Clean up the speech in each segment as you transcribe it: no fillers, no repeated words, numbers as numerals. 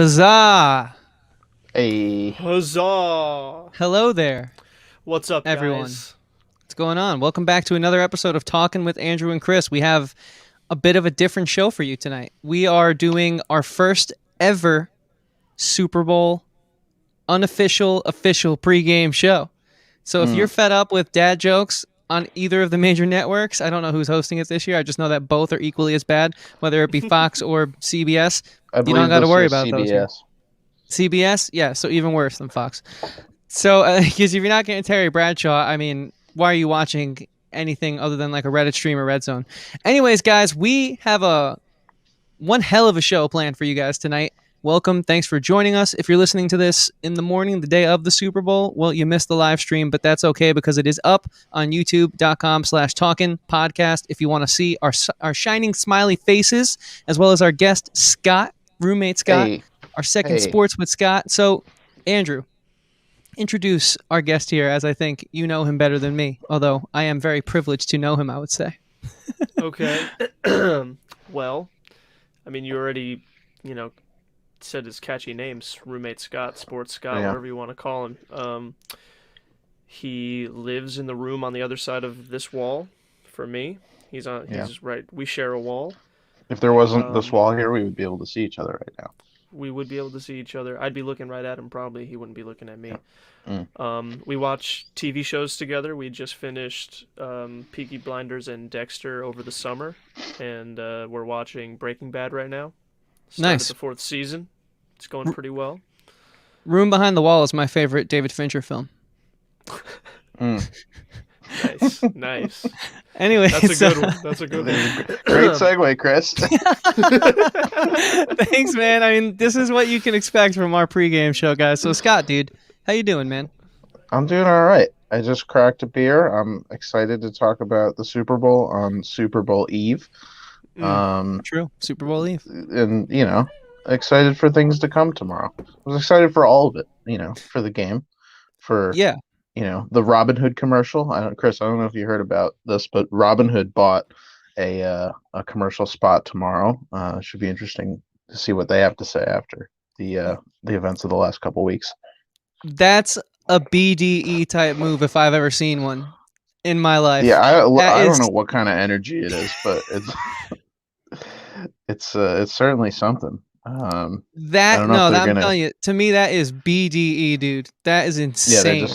Huzzah! Hey, Huzzah! Hello there, What's up, everyone. guys? What's going on? Welcome back to another episode of Talkin with Andrew and Chris. We have a bit of a different show for you tonight. We are doing our first ever Super Bowl official pregame show. So if you're mm, fed up with dad jokes on either of the major networks, I don't know who's hosting it this year. I just know that both are equally as bad, whether it be Fox or CBS. I You don't believe got to this worry is about those here. CBS. CBS, yeah, so even worse than Fox. So, because if you're not getting Terry Bradshaw, I mean, why are you watching anything other than like a Reddit stream or Red Zone? Anyways, guys, we have one hell of a show planned for you guys tonight. Welcome. Thanks for joining us. If you're listening to this in the morning, the day of the Super Bowl, well, you missed the live stream, but that's okay because it is up on youtube.com/talkin podcast. If you want to see our shining smiley faces, as well as our guest, Scott, roommate Scott, Hey, our second hey. sports with Scott. So, Andrew, introduce our guest here, as I think you know him better than me, although I am very privileged to know him, I would say. Okay. Well, I mean, you already, said his catchy names, roommate Scott, sports Scott, Yeah, whatever you want to call him. He lives in the room on the other side of this wall. For me, he's on. yeah. He's right. We share a wall. If there wasn't this Um, wall here, we would be able to see each other right now. we would be able to see each other. I'd be looking right at him. Probably he wouldn't be looking at me. Yeah. Mm. We watch TV shows together. We just finished Peaky Blinders and Dexter over the summer, and we're watching Breaking Bad right now. Started Nice. the fourth season. It's going pretty well. Room Behind the Wall is my favorite David Fincher film. Mm. Nice, nice. Anyway, That's a good one. That's a good one. Great segue, Chris. Thanks, man. I mean, this is what you can expect from our pregame show, guys. So, Scott, dude, how you doing, man? I'm doing all right. I just cracked a beer. I'm excited to talk about the Super Bowl on Super Bowl Eve. Mm, True. Super Bowl Eve. And excited for things to come tomorrow. I was excited for all of it. For the game, for Yeah. the Robin Hood commercial. Chris, I don't know if you heard about this, but Robin Hood bought a commercial spot tomorrow. Should be interesting to see what they have to say after the events of the last couple weeks. That's a BDE type move if I've ever seen one in my life. Yeah, That I don't is know what kind of energy it is, but it's certainly something. I that don't know if no, they're I'm gonna. telling you, to me that is BDE, dude. That is Yeah, insane.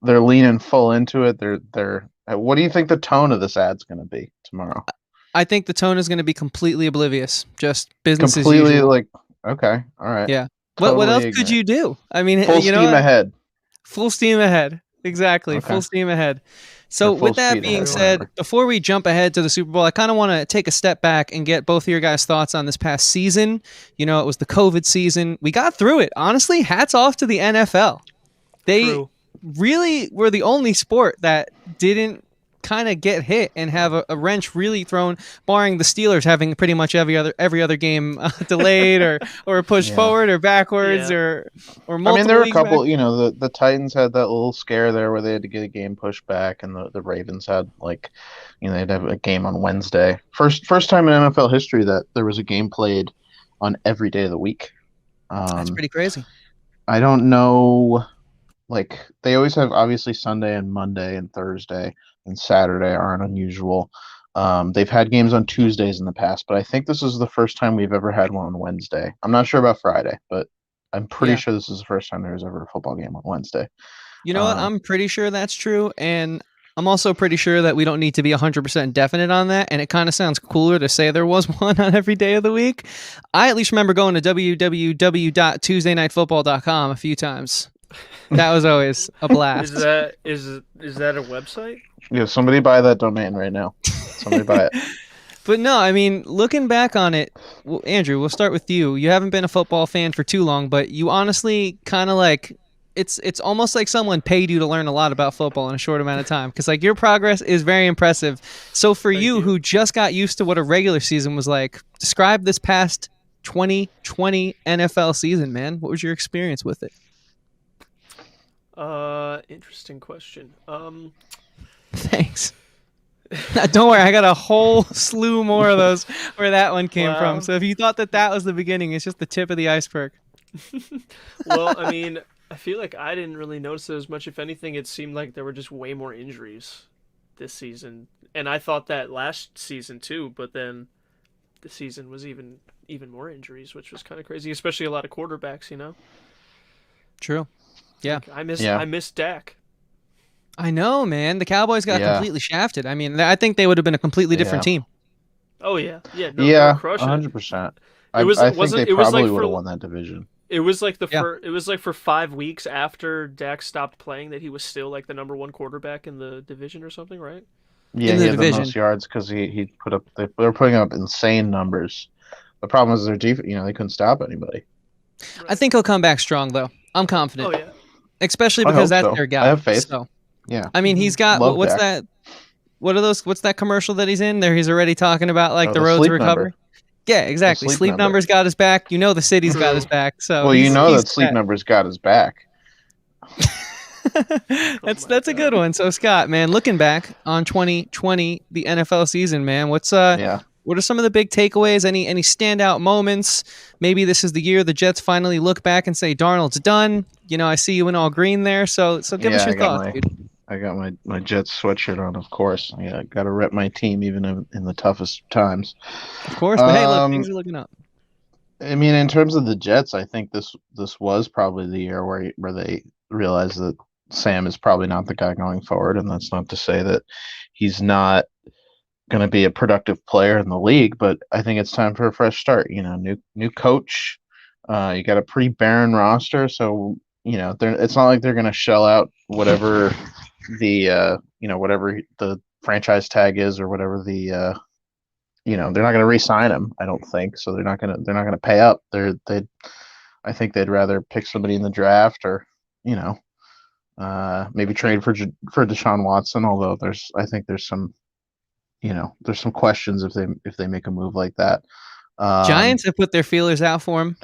they're leaning full into it. They're. What do you think the tone of this ad's gonna be tomorrow? I think the tone is going to be completely oblivious, just business as Completely usual. okay, all right, Yeah. What totally else could ignorant. you do? I mean, Full you know steam what? ahead. Full steam ahead. Exactly. Okay, Full steam ahead. or So, full with that speed being ahead, everyone. said, whatever. before we jump ahead to the Super Bowl, I kind of want to take a step back and get both of your guys' thoughts on this past season. You know, it was the COVID season. We got through it. Honestly, hats off to the NFL. They true. really were the only sport that didn't kind of get hit and have a wrench really thrown, barring the Steelers having pretty much every other game delayed or pushed Yeah. forward or backwards Yeah. or I mean, there multiple were a weeks back. couple. The Titans had that little scare there where they had to get a game pushed back, and the Ravens had they'd have a game on Wednesday. First time in NFL history that there was a game played on every day of the week. That's Um, pretty crazy. I don't know. Like they always have obviously Sunday and Monday and Thursday and Saturday aren't unusual. They've had games on Tuesdays in the past, but I think this is the first time we've ever had one on Wednesday. I'm not sure about Friday, but I'm pretty Yeah. sure this is the first time there was ever a football game on Wednesday. You know what? Um, I'm pretty sure that's true. And I'm also pretty sure that we don't need to be 100% definite on that. And it kind of sounds cooler to say there was one on every day of the week. I at least remember going to www.tuesdaynightfootball.com a few times. That was always a blast. Is that a website? somebody buy that domain right now. Somebody buy it. But no, I mean, looking back on it, well, Andrew, we'll start with you. You haven't been a football fan for too long, but you honestly kind of like it's almost like someone paid you to learn a lot about football in a short amount of time because like your progress is very impressive. So for Thank you you. who just got used to what a regular season was like, describe this past 2020 NFL season, man. What was your experience with it? Interesting question. Thanks. Don't worry, I got a whole slew more of those where that one came from. Wow. So if you thought that was the beginning, it's just the tip of the iceberg. Well, I mean, I feel like I didn't really notice it as much. If anything, it seemed like there were just way more injuries this season, and I thought that last season too. But then the season was even more injuries, which was kind of crazy, especially a lot of quarterbacks. True. Yeah. Like I miss Yeah. I miss Dak. I know, man. The Cowboys got Yeah. completely shafted. I mean, I think they would have been a completely different Yeah. team. Oh yeah, no, they were Yeah, crushing it. 100%. It was I think they wasn't it was like probably would have for won that division. it was like Yeah. it was like for 5 weeks after Dak stopped playing that he was still like the number one quarterback in the division or something, right? Yeah, In he the had the division. most yards because he put up they were putting up insane numbers. The problem is their defense, they couldn't stop anybody. I think he'll come back strong, though. I'm confident, Oh yeah. especially I because hope that's so. their I guy. have faith. So, Yeah, I mean, he's got love what's Dak. that? What are those? What's that commercial that he's in? There, he's already talking about like Oh, the the road to sleep recovery. number. Yeah, The exactly. sleep Sleep number. numbers got his back. The city's got his True. back. So Well, he's that sleep set. number's got his back. Oh that's my that's a good god. one. So Scott, man, looking back on 2020, the NFL season, man, Yeah. what are some of the big takeaways? Any standout moments? Maybe this is the year the Jets finally look back and say Darnold's done. I see you in all green there. So give us Yeah, your thoughts, dude. I got my Jets sweatshirt on, of course. Yeah, got to rep my team even in the toughest times. Of course, but hey, look, Um, things are looking up. I mean, in terms of the Jets, I think this was probably the year where they realized that Sam is probably not the guy going forward, and that's not to say that he's not going to be a productive player in the league, but I think it's time for a fresh start. New coach. You got a pretty barren roster, so it's not like they're going to shell out whatever whatever the franchise tag is or whatever they're not going to re-sign him. I don't think so. They're not going to pay up. I think they'd rather pick somebody in the draft or maybe trade for Deshaun Watson. Although I think there's some questions if they make a move like that. Giants have put their feelers out for him.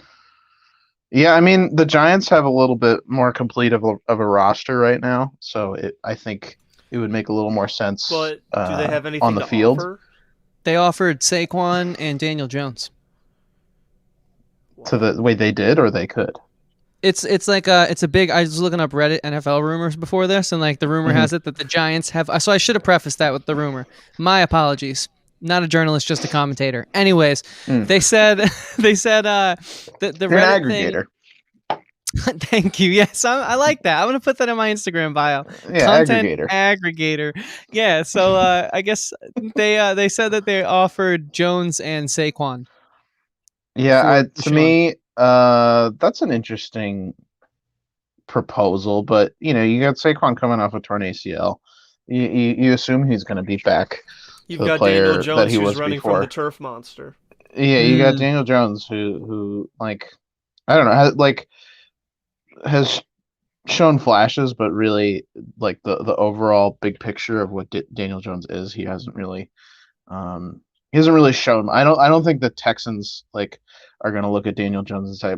Yeah, I mean the Giants have a little bit more complete of a roster right now, so I think it would make a little more sense But do they have on anything the to field. offer? They offered Saquon and Daniel Jones. To the way they did, or they could. It's like it's a big. I was looking up Reddit NFL rumors before this, and like the rumor has it that the Giants have. So I should have prefaced that with the rumor. My apologies. Not a journalist, just a commentator. Anyways, they said the You're Reddit an aggregator. thing. Thank you. Yes, I like that. I'm gonna put that in my Instagram bio. Yeah, Content aggregator. Yeah. So I guess they said that they offered Jones and Saquon Yeah, for to Deshaun. me, that's an interesting proposal, but you got Saquon coming off a torn ACL. You assume he's going to be back You've to the got Daniel player that Jones he who's was running from the before. turf monster. Yeah, you got Daniel Jones who like I don't know has shown flashes, but really like the overall big picture of what Daniel Jones is, he hasn't really shown. I don't think the Texans are going to look at Daniel Jones and say,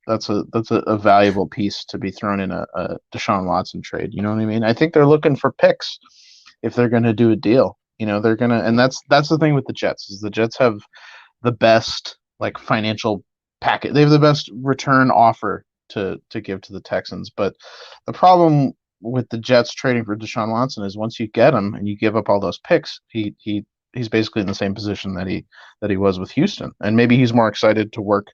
that's a valuable piece to be thrown in a Deshaun Watson trade. You know what I mean? I think they're looking for picks if they're going to do a deal. They're gonna, and that's the thing with the Jets is the Jets have the best financial packet. They have the best return offer to give to the Texans. But the problem with the Jets trading for Deshaun Watson is once you get him and you give up all those picks, he's basically in the same position that he was with Houston. And maybe he's more excited to work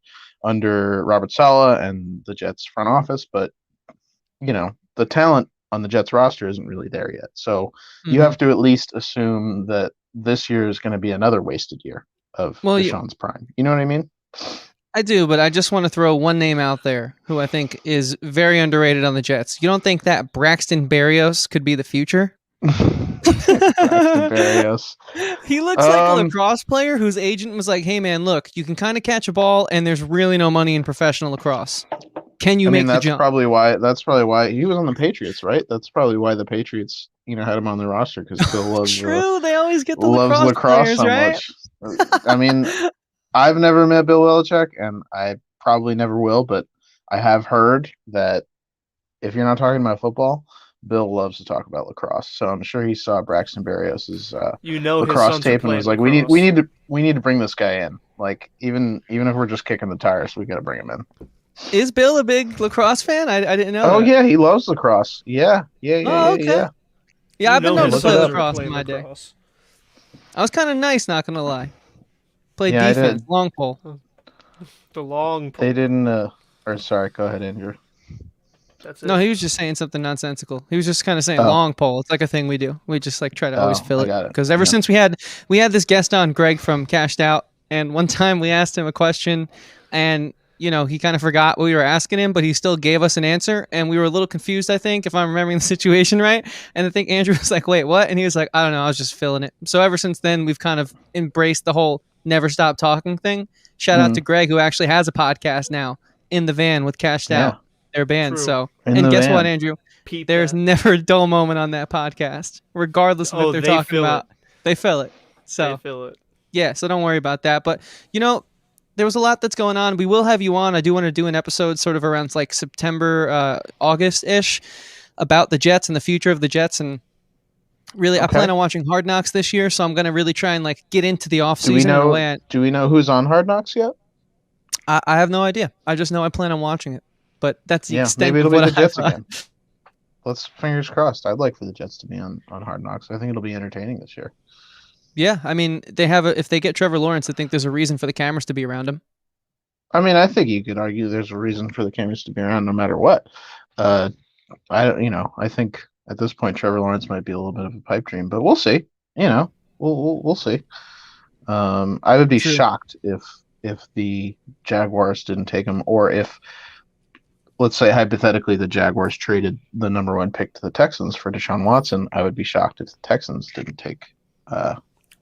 under Robert Saleh and the Jets front office, but the talent on the Jets roster isn't really there yet. So you have to at least assume that this year is going to be another wasted year of Deshaun's prime. You know what I mean? I do, but I just want to throw one name out there who I think is very underrated on the Jets. You don't think that Braxton Berrios could be the future? Braxton Berrios. He looks like a lacrosse player whose agent was like, "Hey man, look, you can kind of catch a ball, and there's really no money in professional lacrosse. Can you make the jump?" That's probably why he was on the Patriots, right? That's probably why the Patriots, had him on the roster because Bill loves True. They always get the loves lacrosse players, so right? much. I mean, I've never met Bill Belichick, and I probably never will, but I have heard that if you're not talking about football, Bill loves to talk about lacrosse. So I'm sure he saw Braxton Berrios's lacrosse tape and was like, lacrosse. we need to bring this guy in. Like even if we're just kicking the tires, we got to bring him in. Is Bill a big lacrosse fan? I didn't know Oh that. yeah, he loves lacrosse. Yeah, yeah, yeah, Oh, yeah, okay. yeah. Yeah, You I've been know Yeah, known to his look it play sons up. are lacrosse in playing my day. lacrosse. I was kind of nice, not gonna lie. Played Yeah, I defense, did. long pole. The long They pole. didn't. Or sorry, go ahead, Andrew. That's No, it. he was just saying something nonsensical. He was just kind of saying Oh, long pole. It's like a thing we do. We just like try to always fill I it got it. because ever Yeah. since we had this guest on, Greg from Cashed Out, and one time we asked him a question, and he kind of forgot what we were asking him, but he still gave us an answer, and we were a little confused. I think if I'm remembering the situation right, and I think Andrew was like, "Wait, what?" And he was like, "I don't know. I was just filling it." So ever since then, we've kind of embraced the whole never stop talking thing. Shout out to Mm, Greg who actually has a podcast now in the van with Cashed yeah, Out, their band. True. So. in And the guess what, van. Andrew? Peep There's that. never a dull moment on that podcast, regardless of if Oh, they're they talking fill it. about. They fill it. They So fill it. yeah, so don't worry about that. But there was a lot that's going on. We will have you on. I do want to do an episode sort of around like September, August ish, about the Jets and the future of the Jets. And really, I Okay. plan on watching Hard Knocks this year, so I'm gonna really try and like get into the off Do we season in a know? way. Do we know who's on Hard Knocks yet? I have no idea. I just know I plan on watching it. But that's the Yeah, extent maybe of it'll be what the Jets I've. again. Let's fingers crossed. I'd like for the Jets to be on Hard Knocks. I think it'll be entertaining this year. Yeah, I mean, if they get Trevor Lawrence, I think there's a reason for the cameras to be around him. I mean, I think you could argue there's a reason for the cameras to be around no matter what. Uh, I think at this point Trevor Lawrence might be a little bit of a pipe dream, but we'll see. We'll see. I would be True. shocked if the Jaguars didn't take him, or if, let's say hypothetically, the Jaguars traded the number one pick to the Texans for Deshaun Watson. I would be shocked if the Texans didn't take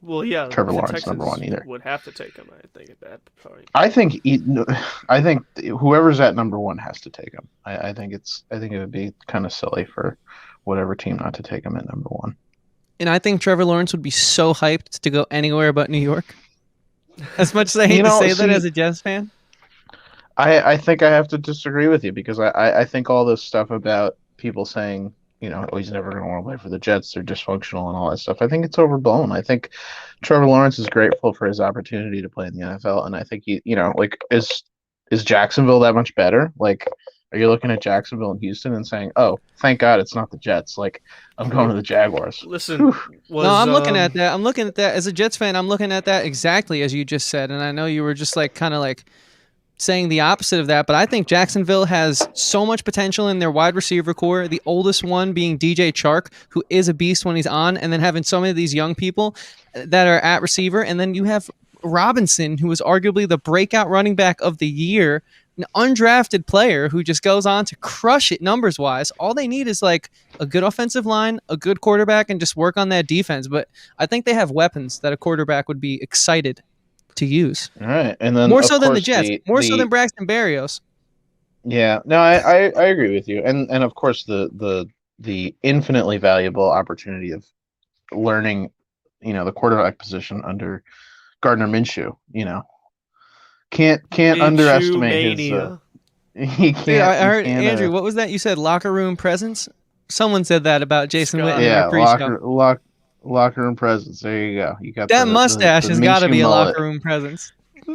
Well, yeah, Trevor the Lawrence number Texans one either. would have to take him, I think, at that point. I think whoever's at number one has to take him. I think it would be kind of silly for whatever team not to take him at number one. And I think Trevor Lawrence would be so hyped to go anywhere but New York. As much as I hate to say that as a Jets fan. I think I have to disagree with you because I think all this stuff about people saying, oh, he's never going to want to play for the Jets, they're dysfunctional and all that stuff. I think it's overblown. I think Trevor Lawrence is grateful for his opportunity to play in the NFL, and I think is Jacksonville that much better? Like, are you looking at Jacksonville and Houston and saying, "Oh, thank God it's not the Jets"? Like, I'm going to the Jaguars. Listen, No, I'm looking at that. I'm looking at that as a Jets fan. I'm looking at that exactly as you just said, and I know you were just like kind of like saying the opposite of that, but I think Jacksonville has so much potential in their wide receiver core, the oldest one being DJ Chark, who is a beast when he's on, and then having so many of these young people that are at receiver, and then you have Robinson, who is arguably the breakout running back of the year, an undrafted player who just goes on to crush it numbers-wise. All they need is like a good offensive line, a good quarterback, and just work on that defense, but I think they have weapons that a quarterback would be excited to use. All right, and then More of so than the course Jets. More so than Braxton Berrios. Yeah, no, I agree with you, and of course the infinitely valuable opportunity of learning, the quarterback position under Gardner Minshew. Can't Minshew underestimate his. mania. He Dude, can't. I heard he can't, Andrew. What was that you said? Locker room presence. Someone said that about Jason Scotty. Witten in Yeah, our pre-show. locker room presence. There you go. You got That the mustache the has got to Minshew be a mullet. locker room presence.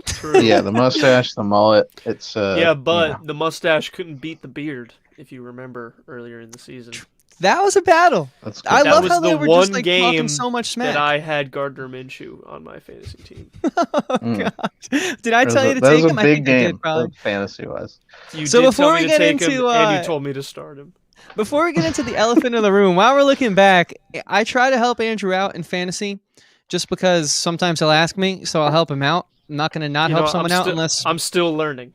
True. Yeah, the mustache, the mullet. It's Yeah, but the mustache couldn't beat the beard, if you remember earlier in the season. That was a battle. that's good. I That love was how they the were one just like game talking so much smack. that I had Gardner Minshew on my fantasy team. Oh, Mm. gosh. Did I tell you to That take was him? a I big think I did game, probably. fantasy wise. You So did before tell me we to get take him, into, and you told me to start him. Before we get into the elephant in the room, while we're looking back, I try to help Andrew out in fantasy just because sometimes he'll ask me, so I'll help him out. I'm not going to not help someone out unless I'm still learning.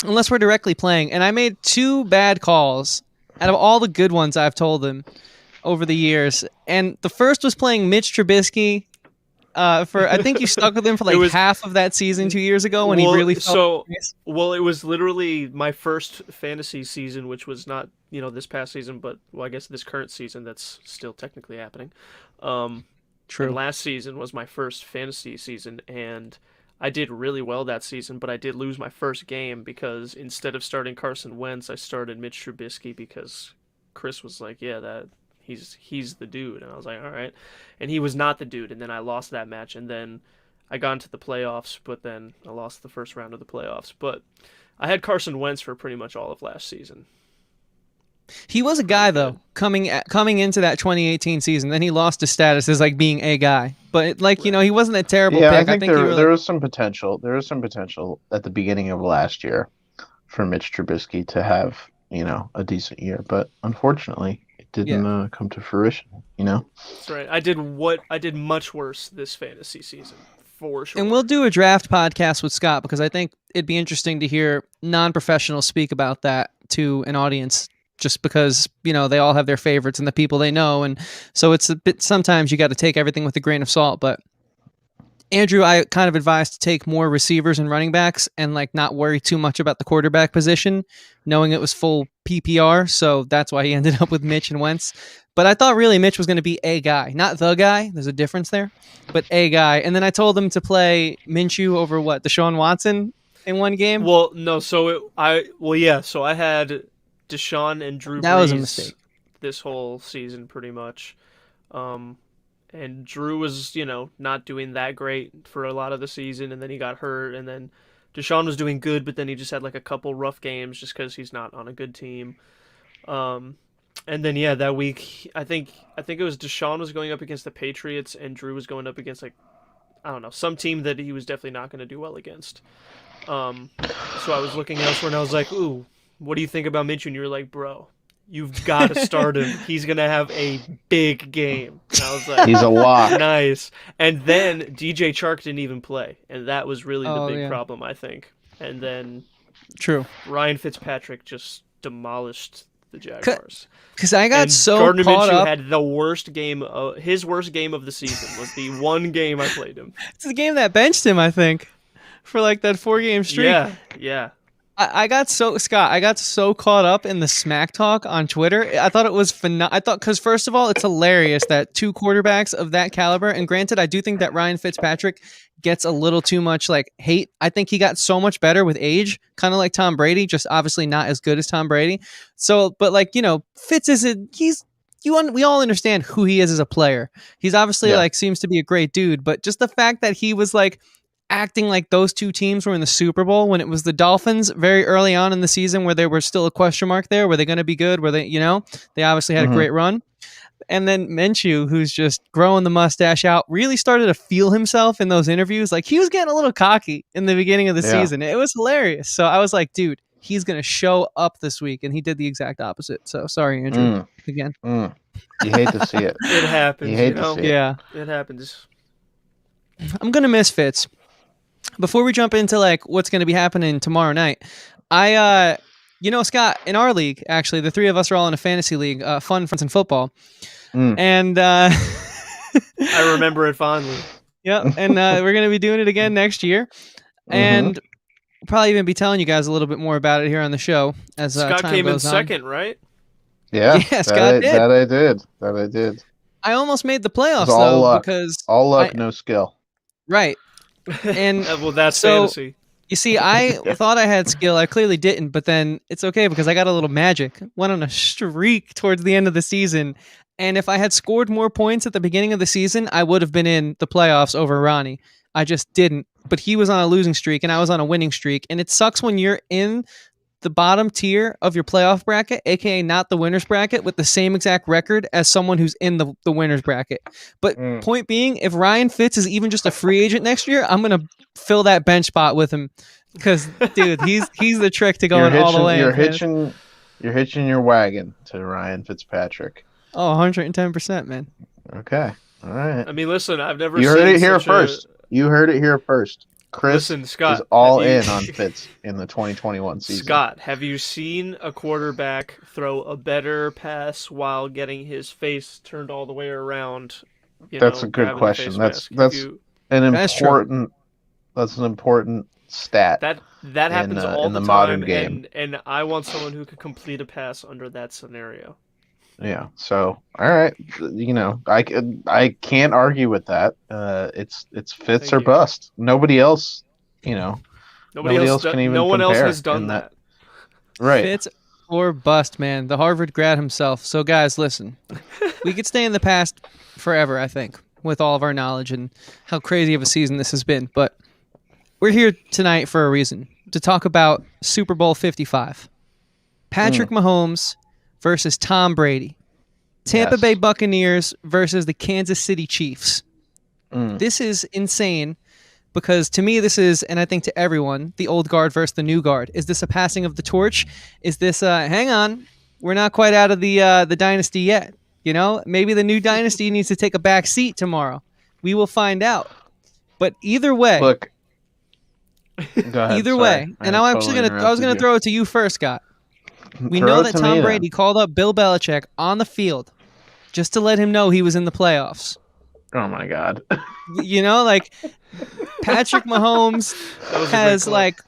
we're directly playing. And I made two bad calls out of all the good ones I've told him over the years. And the first was playing Mitch Trubisky. I think you stuck with him for like half of that season 2 years ago when he really felt Well, it was literally my first fantasy season, which was not this past season, but I guess this current season that's still technically happening. True. And last season was my first fantasy season, and I did really well that season, but I did lose my first game because instead of starting Carson Wentz, I started Mitch Trubisky because Chris was like, "Yeah, that he's the dude," and I was like, "All right," and he was not the dude, and then I lost that match, and then I got into the playoffs, but then I lost the first round of the playoffs, but I had Carson Wentz for pretty much all of last season. He was a guy though, coming into that 2018 season. Then he lost his status as like being a guy. But he wasn't a terrible Yeah, pick. I think he really... there was some potential. There was some potential at the beginning of last year for Mitch Trubisky to have, a decent year, but unfortunately, it didn't come to fruition. That's right. I did much worse this fantasy season, for sure. And we'll do a draft podcast with Scott because I think it'd be interesting to hear non-professionals speak about that to an audience. Just because, they all have their favorites and the people they know. And so it's a bit, sometimes you got to take everything with a grain of salt. But Andrew, I kind of advised to take more receivers and running backs and not worry too much about the quarterback position, knowing it was full PPR. So that's why he ended up with Mitch and Wentz. But I thought really Mitch was going to be a guy, not the guy. There's a difference there, but a guy. And then I told him to play Minshew over Deshaun Watson in one game. Well, no. So I had Deshaun and Drew That Brees was a mistake. This whole season, pretty much. And Drew was, not doing that great for a lot of the season, and then he got hurt, and then Deshaun was doing good, but then he just had a couple rough games just because he's not on a good team. And then that week, I think it was Deshaun was going up against the Patriots, and Drew was going up against I don't know, some team that he was definitely not going to do well against. So I was looking elsewhere, and I was like, ooh. What do you think about Minshew? And you were like, bro, you've got to start him. He's going to have a big game. And I was like, he's a lock. Nice. And then DJ Chark didn't even play. And that was really the big problem, I think. And then Ryan Fitzpatrick just demolished the Jaguars. Because I got Gardner caught Minshew up. had the worst game. His worst game of the season was the one game I played him. It's the game that benched him, I think, for that 4-game streak. Yeah. I got so caught up in the smack talk on Twitter. I thought it was because first of all, it's hilarious that two quarterbacks of that caliber, and granted, I do think that Ryan Fitzpatrick gets a little too much hate. I think he got so much better with age, kind of like Tom Brady, just obviously not as good as Tom Brady. So, but Fitz we all understand who he is as a player. He's obviously seems to be a great dude, but just the fact that he was acting like those two teams were in the Super Bowl when it was the Dolphins very early on in the season where there were still a question mark there. Were they going to be good? Were they, they obviously had a great run. And then Minshew, who's just growing the mustache out, really started to feel himself in those interviews. He was getting a little cocky in the beginning of the season. It was hilarious. So I was like, dude, he's going to show up this week. And he did the exact opposite. So sorry, Andrew, again. You hate to see it. It happens. You hate to see it. Yeah. It happens. I'm going to miss Fitz. Before we jump into what's going to be happening tomorrow night, Scott, in our league, actually, the three of us are all in a fantasy league, Fun Friends and Football. And I remember it fondly. Yeah, and we're going to be doing it again next year. And we'll probably even be telling you guys a little bit more about it here on the show as Scott time came in goes on. second, right? Yeah, Scott did. That I did. I almost made the playoffs, all though, luck. because... All luck, no skill. Right. And well, that's fantasy. You see, I thought I had skill. I clearly didn't, but then it's okay because I got a little magic. Went on a streak towards the end of the season. And if I had scored more points at the beginning of the season, I would have been in the playoffs over Ronnie. I just didn't. But he was on a losing streak and I was on a winning streak. And it sucks when you're in the bottom tier of your playoff bracket, aka not the winner's bracket, with the same exact record as someone who's in the winner's bracket. But point being, if Ryan Fitz is even just a free agent next year, I'm gonna fill that bench spot with him because, dude, he's the trick to going all the way. You're hitching your wagon to Ryan Fitzpatrick. Oh, 110%, man. Okay, all right. I mean, listen, I've never. You heard it here first. You heard it here first. Chris Scott, is all in on Fitz in the 2021 season. Scott, have you seen a quarterback throw a better pass while getting his face turned all the way around? That's a good question. That's an important stat. That happens all in the time, modern game. and I want someone who could complete a pass under that scenario. Yeah. So, all right. I can't argue with that. It's Fitz or bust. Nobody else. Nobody else can even. No one else compare has done that. Right. Fitz or bust, man. The Harvard grad himself. So, guys, listen. We could stay in the past forever, I think, with all of our knowledge and how crazy of a season this has been. But we're here tonight for a reason, to talk about Super Bowl 55. Patrick Mahomes versus Tom Brady. Tampa Yes. Bay Buccaneers versus the Kansas City Chiefs. Mm. This is insane because to me this is, and I think to everyone, the old guard versus the new guard. Is this a passing of the torch? Is this hang on, we're not quite out of the dynasty yet. You know, maybe the new dynasty needs to take a back seat tomorrow. We will find out. But either way, Look, go ahead. either Sorry. way, and I was gonna throw it to you first, Scott. We know that Tom Brady called up Bill Belichick on the field just to let him know he was in the playoffs. Oh my God. You know, like Patrick Mahomes has like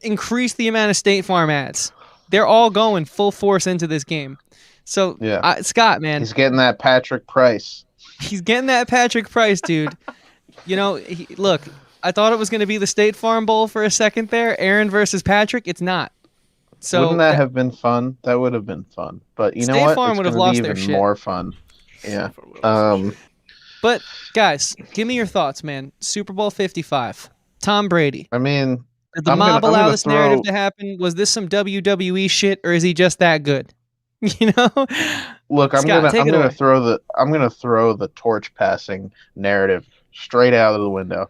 increased the amount of State Farm ads. They're all going full force into this game. So Yeah. Scott, man, He's getting that Patrick Price. he's getting that Patrick Price, dude. You know, look, I thought it was going to be the State Farm Bowl for a second there, Aaron versus Patrick. It's not. So wouldn't that have been fun? That would have been fun. But you know State what? Farm It's would have gonna be lost their even shit. more fun. Yeah. But guys, give me your thoughts, man. Super Bowl 55. Tom Brady. I mean, Did the mob allow this narrative to happen? Was this some WWE shit, or is he just that good? You know. Look, I'm Scott, gonna throw the torch passing narrative straight out of the window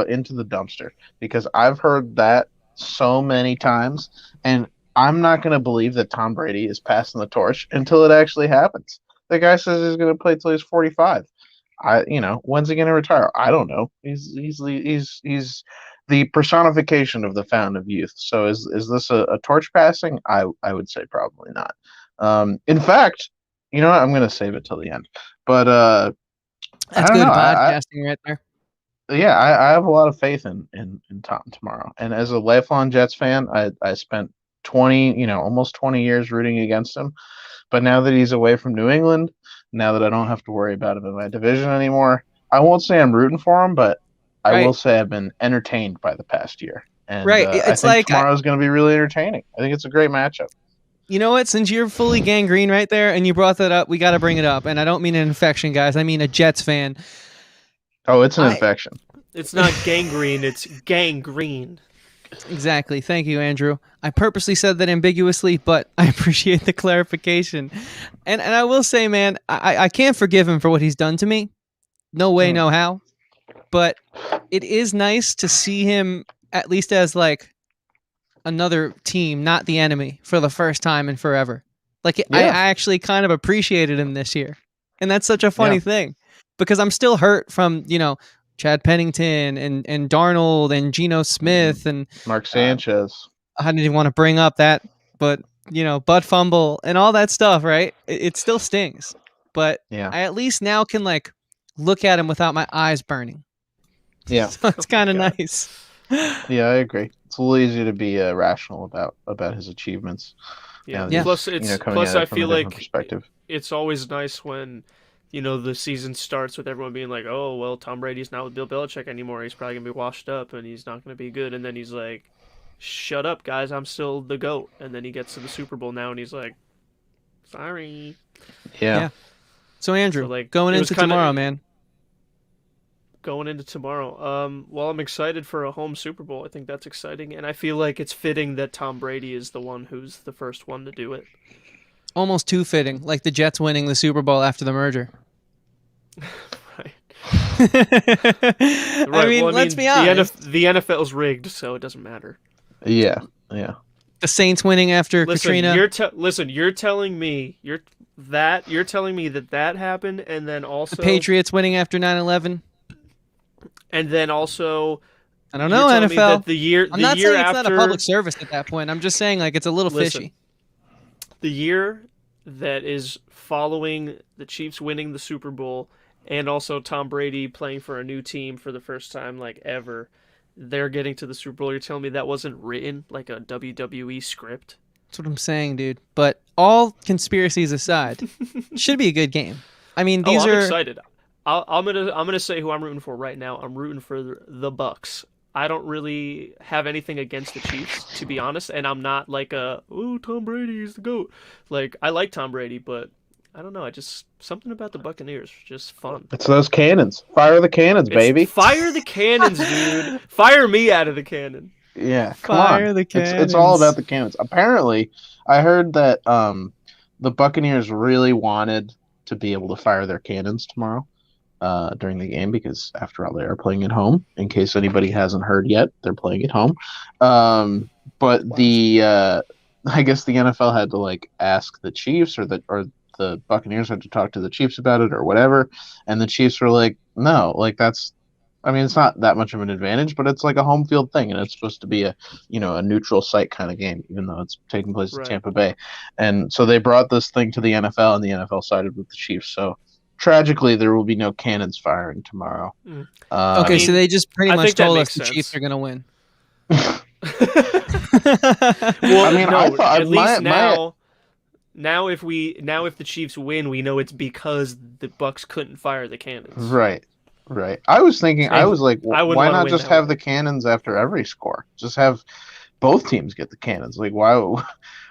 into the dumpster, because I've heard that so many times, and I'm not gonna believe that Tom Brady is passing the torch until it actually happens. The guy says he's gonna play till he's 45. When's he gonna retire? I don't know. He's the personification of the fountain of youth. So is this a torch passing? I would say probably not. In fact, you know what? I'm gonna save it till the end. But that's good podcasting right there. Yeah, I have a lot of faith in Tom tomorrow. And as a lifelong Jets fan, I spent 20, almost 20 years rooting against him. But now that he's away from New England, now that I don't have to worry about him in my division anymore, I won't say I'm rooting for him, but I will say I've been entertained by the past year. And It's I think tomorrow's going to be really entertaining. I think it's a great matchup. You know what? Since you're fully gangrene right there and you brought that up, we got to bring it up. And I don't mean an infection, guys. I mean a Jets fan. Oh, it's an infection. It's not gangrene, it's gangrene. Exactly. Thank you, Andrew. I purposely said that ambiguously, but I appreciate the clarification. And I will say, man, I can't forgive him for what he's done to me. No way, no how. But it is nice to see him at least as like another team, not the enemy, for the first time in forever. Like I actually kind of appreciated him this year. And that's such a funny thing, because I'm still hurt from, Chad Pennington and Darnold and Geno Smith and Mark Sanchez. I didn't even want to bring up that, but butt fumble and all that stuff, right? It still stings, but I at least now can like look at him without my eyes burning. Yeah, so it's kind of nice. Yeah, I agree. It's a little easier to be rational about his achievements. Yeah. Plus, I feel like it's always nice when the season starts with everyone being like, oh, well, Tom Brady's not with Bill Belichick anymore. He's probably going to be washed up and he's not going to be good. And then he's like, shut up, guys. I'm still the GOAT. And then he gets to the Super Bowl now and he's like, sorry. Yeah. So, Andrew, going into tomorrow, man. Going into tomorrow. Well, I'm excited for a home Super Bowl. I think that's exciting. And I feel like it's fitting that Tom Brady is the one who's the first one to do it. Almost too fitting, like the Jets winning the Super Bowl after the merger. Right. I mean, let's be honest. The NFL's rigged, so it doesn't matter. Yeah. The Saints winning after Katrina. You're telling me that happened, and then also the Patriots winning after 9/11, and then also. I don't know, NFL. I'm not saying it's not a public service at that point. I'm just saying like it's a little fishy. The year that is following the Chiefs winning the Super Bowl and also Tom Brady playing for a new team for the first time like ever, they're getting to the Super Bowl. You're telling me that wasn't written like a WWE script? That's what I'm saying, dude. But all conspiracies aside, it should be a good game. I mean, I'm excited. I'm gonna say who I'm rooting for right now. I'm rooting for the Bucks. I don't really have anything against the Chiefs, to be honest, and I'm not like Tom Brady is the GOAT. Like, I like Tom Brady, but I don't know. I just something about the Buccaneers just fun. It's those cannons. Fire the cannons, baby. Fire the cannons, dude. Fire me out of the cannon. Yeah, come on. Fire the It's all cannons. about the cannons. Apparently, I heard that the Buccaneers really wanted to be able to fire their cannons tomorrow during the game because, after all, they are playing at home. In case anybody hasn't heard yet, they're playing at home. But I guess the NFL had to like ask the Chiefs or the Buccaneers had to talk to the Chiefs about it or whatever, and the Chiefs were like, no, like that's. I mean, it's not that much of an advantage, but it's like a home field thing, and it's supposed to be a neutral site kind of game, even though it's taking place in Right. Tampa Bay. And so they brought this thing to the NFL, and the NFL sided with the Chiefs. So tragically, there will be no cannons firing tomorrow. Mm. Okay, I mean, so they just pretty I much think that told us makes the sense. Chiefs are going to win. Well, I mean, no, I thought at least my now if the Chiefs win, we know it's because the Bucks couldn't fire the cannons. right. I was thinking, I And was like, I wouldn't why wanna not win just that have way. the cannons after every score? Just have both teams get the cannons. Like, why?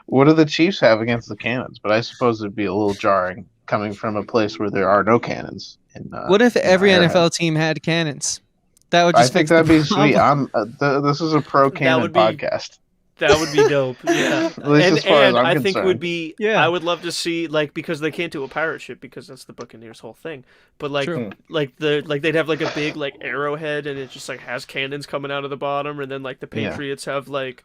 What do the Chiefs have against the cannons? But I suppose it'd be a little jarring coming from a place where there are no cannons. What if every Arrowhead. NFL team had cannons? That would I just think fix the that'd be sweet. problem. This is a pro cannon would be- podcast. That would be dope. Yeah. At least as far as I'm I think it concerned. would be Yeah. I would love to see because they can't do a pirate ship because that's the Buccaneers whole thing. But True. they'd have like a big arrowhead and it just like has cannons coming out of the bottom, and then like the Yeah. Patriots have like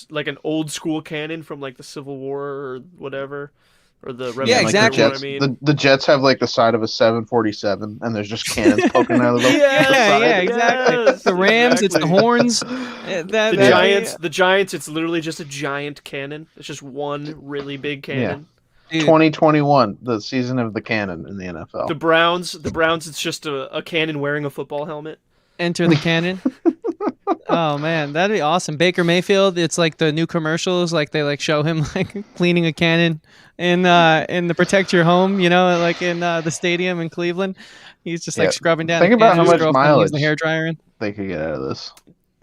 an old school cannon from like the Civil War or whatever. Or the Yeah, Revolutionary exactly. War, Jets, I mean. the Jets have like the side of a 747, and there's just cannons poking out of the Yes! side. Yeah, exactly. Yes, The Rams, it's the exactly. horns. The Giants, it's literally just a giant cannon. It's just one really big cannon. Dude, 2021, the season of the cannon in the NFL. The Browns, it's just a cannon wearing a football helmet. enter the cannon. Oh man, that'd be awesome. Baker Mayfield, it's like the new commercials, like they like show him like cleaning a cannon in the Protect Your Home, like in the stadium in Cleveland. He's just like Yeah. scrubbing down. Think the about cannon. how His much girlfriend leaves mileage- the hairdryer in. They could get out of this.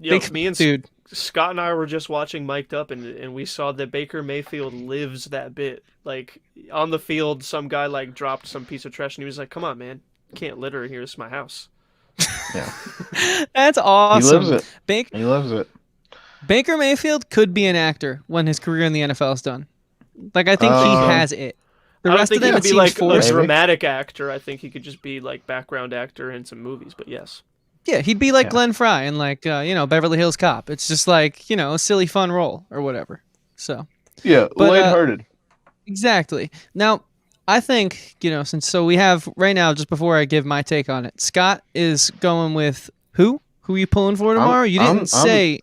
Yo, Big- me and dude. Scott and I were just watching Mic'd Up, and we saw that Baker Mayfield lives that bit. Like on the field, some guy like dropped some piece of trash, and he was like, "Come on, man, you can't litter here. It's my house." Yeah, That's awesome. he lives it. Baker, He loves it. Baker Mayfield could be an actor when his career in the NFL is done. Like I think he has it. The I don't rest think of them he it could be seems like forced. a dramatic actor. I think he could just be like background actor in some movies. But yes, Yeah, he'd be like Yeah. Glenn Fry in like Beverly Hills Cop. It's just like a silly fun role or whatever. So Yeah, But, lighthearted. exactly. Now I think so we have right now, just before I give my take on it, Scott is going with who? Who are you pulling for tomorrow? You didn't say.